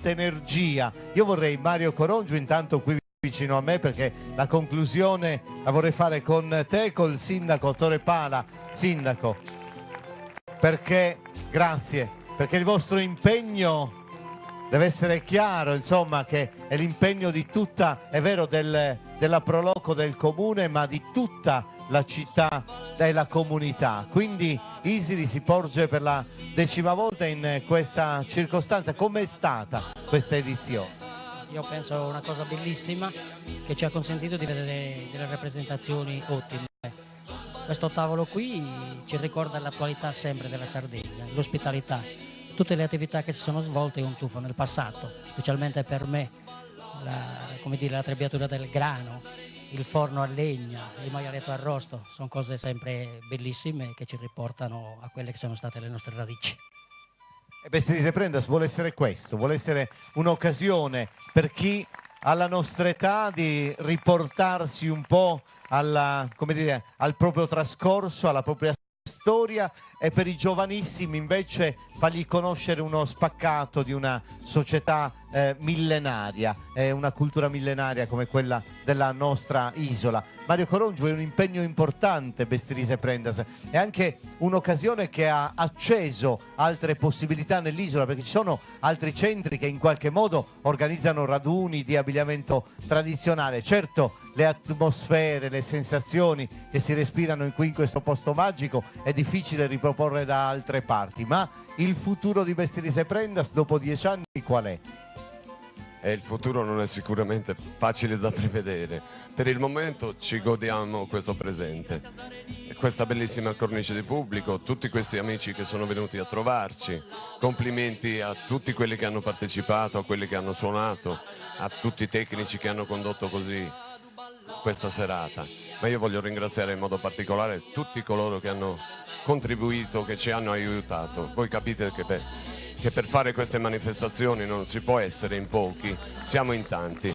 energia. Io vorrei, Mario Corongio, intanto qui vicino a me, perché la conclusione la vorrei fare con te, col sindaco Torre Pala. Sindaco, perché grazie, perché il vostro impegno deve essere chiaro, insomma, che è l'impegno di tutta, è vero, della Proloco del comune, ma di tutta la città e la comunità. Quindi Isili si porge per la 10ª volta in questa circostanza. Com'è stata questa edizione? Io penso una cosa bellissima, che ci ha consentito di vedere delle rappresentazioni ottime. Questo tavolo qui ci ricorda l'attualità sempre della Sardegna, l'ospitalità. Tutte le attività che si sono svolte un tuffo nel passato, specialmente per me, la trebbiatura del grano, il forno a legna, il maialetto arrosto, sono cose sempre bellissime che ci riportano a quelle che sono state le nostre radici. E Vestiri Se Prendes vuole essere questo, vuole essere un'occasione per chi alla nostra età di riportarsi un po' al proprio trascorso, alla propria storia, e per i giovanissimi invece fargli conoscere uno spaccato di una società millenaria, una cultura millenaria come quella della nostra isola. Mario Corongio, è un impegno importante Vestiri Se Prendes, è anche un'occasione che ha acceso altre possibilità nell'isola, perché ci sono altri centri che in qualche modo organizzano raduni di abbigliamento tradizionale. Certo, le atmosfere, le sensazioni che si respirano qui in questo posto magico è difficile riproporre da altre parti, ma il futuro di Vestiri Se Prendes dopo 10 anni qual è? Il futuro non è sicuramente facile da prevedere. Per il momento ci godiamo questo presente, questa bellissima cornice di pubblico, tutti questi amici che sono venuti a trovarci. Complimenti a tutti quelli che hanno partecipato, a quelli che hanno suonato, a tutti i tecnici che hanno condotto così questa serata. Ma io voglio ringraziare in modo particolare tutti coloro che hanno contribuito, che ci hanno aiutato. Voi capite che per fare queste manifestazioni non si può essere in pochi, siamo in tanti.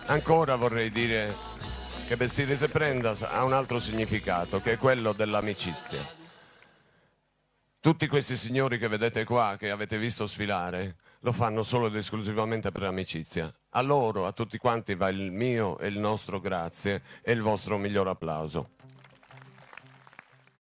Ancora vorrei dire che Vestiri Se Prendes ha un altro significato, che è quello dell'amicizia. Tutti questi signori che vedete qua, che avete visto sfilare, lo fanno solo ed esclusivamente per amicizia. A loro, a tutti quanti, va il mio e il nostro grazie e il vostro miglior applauso.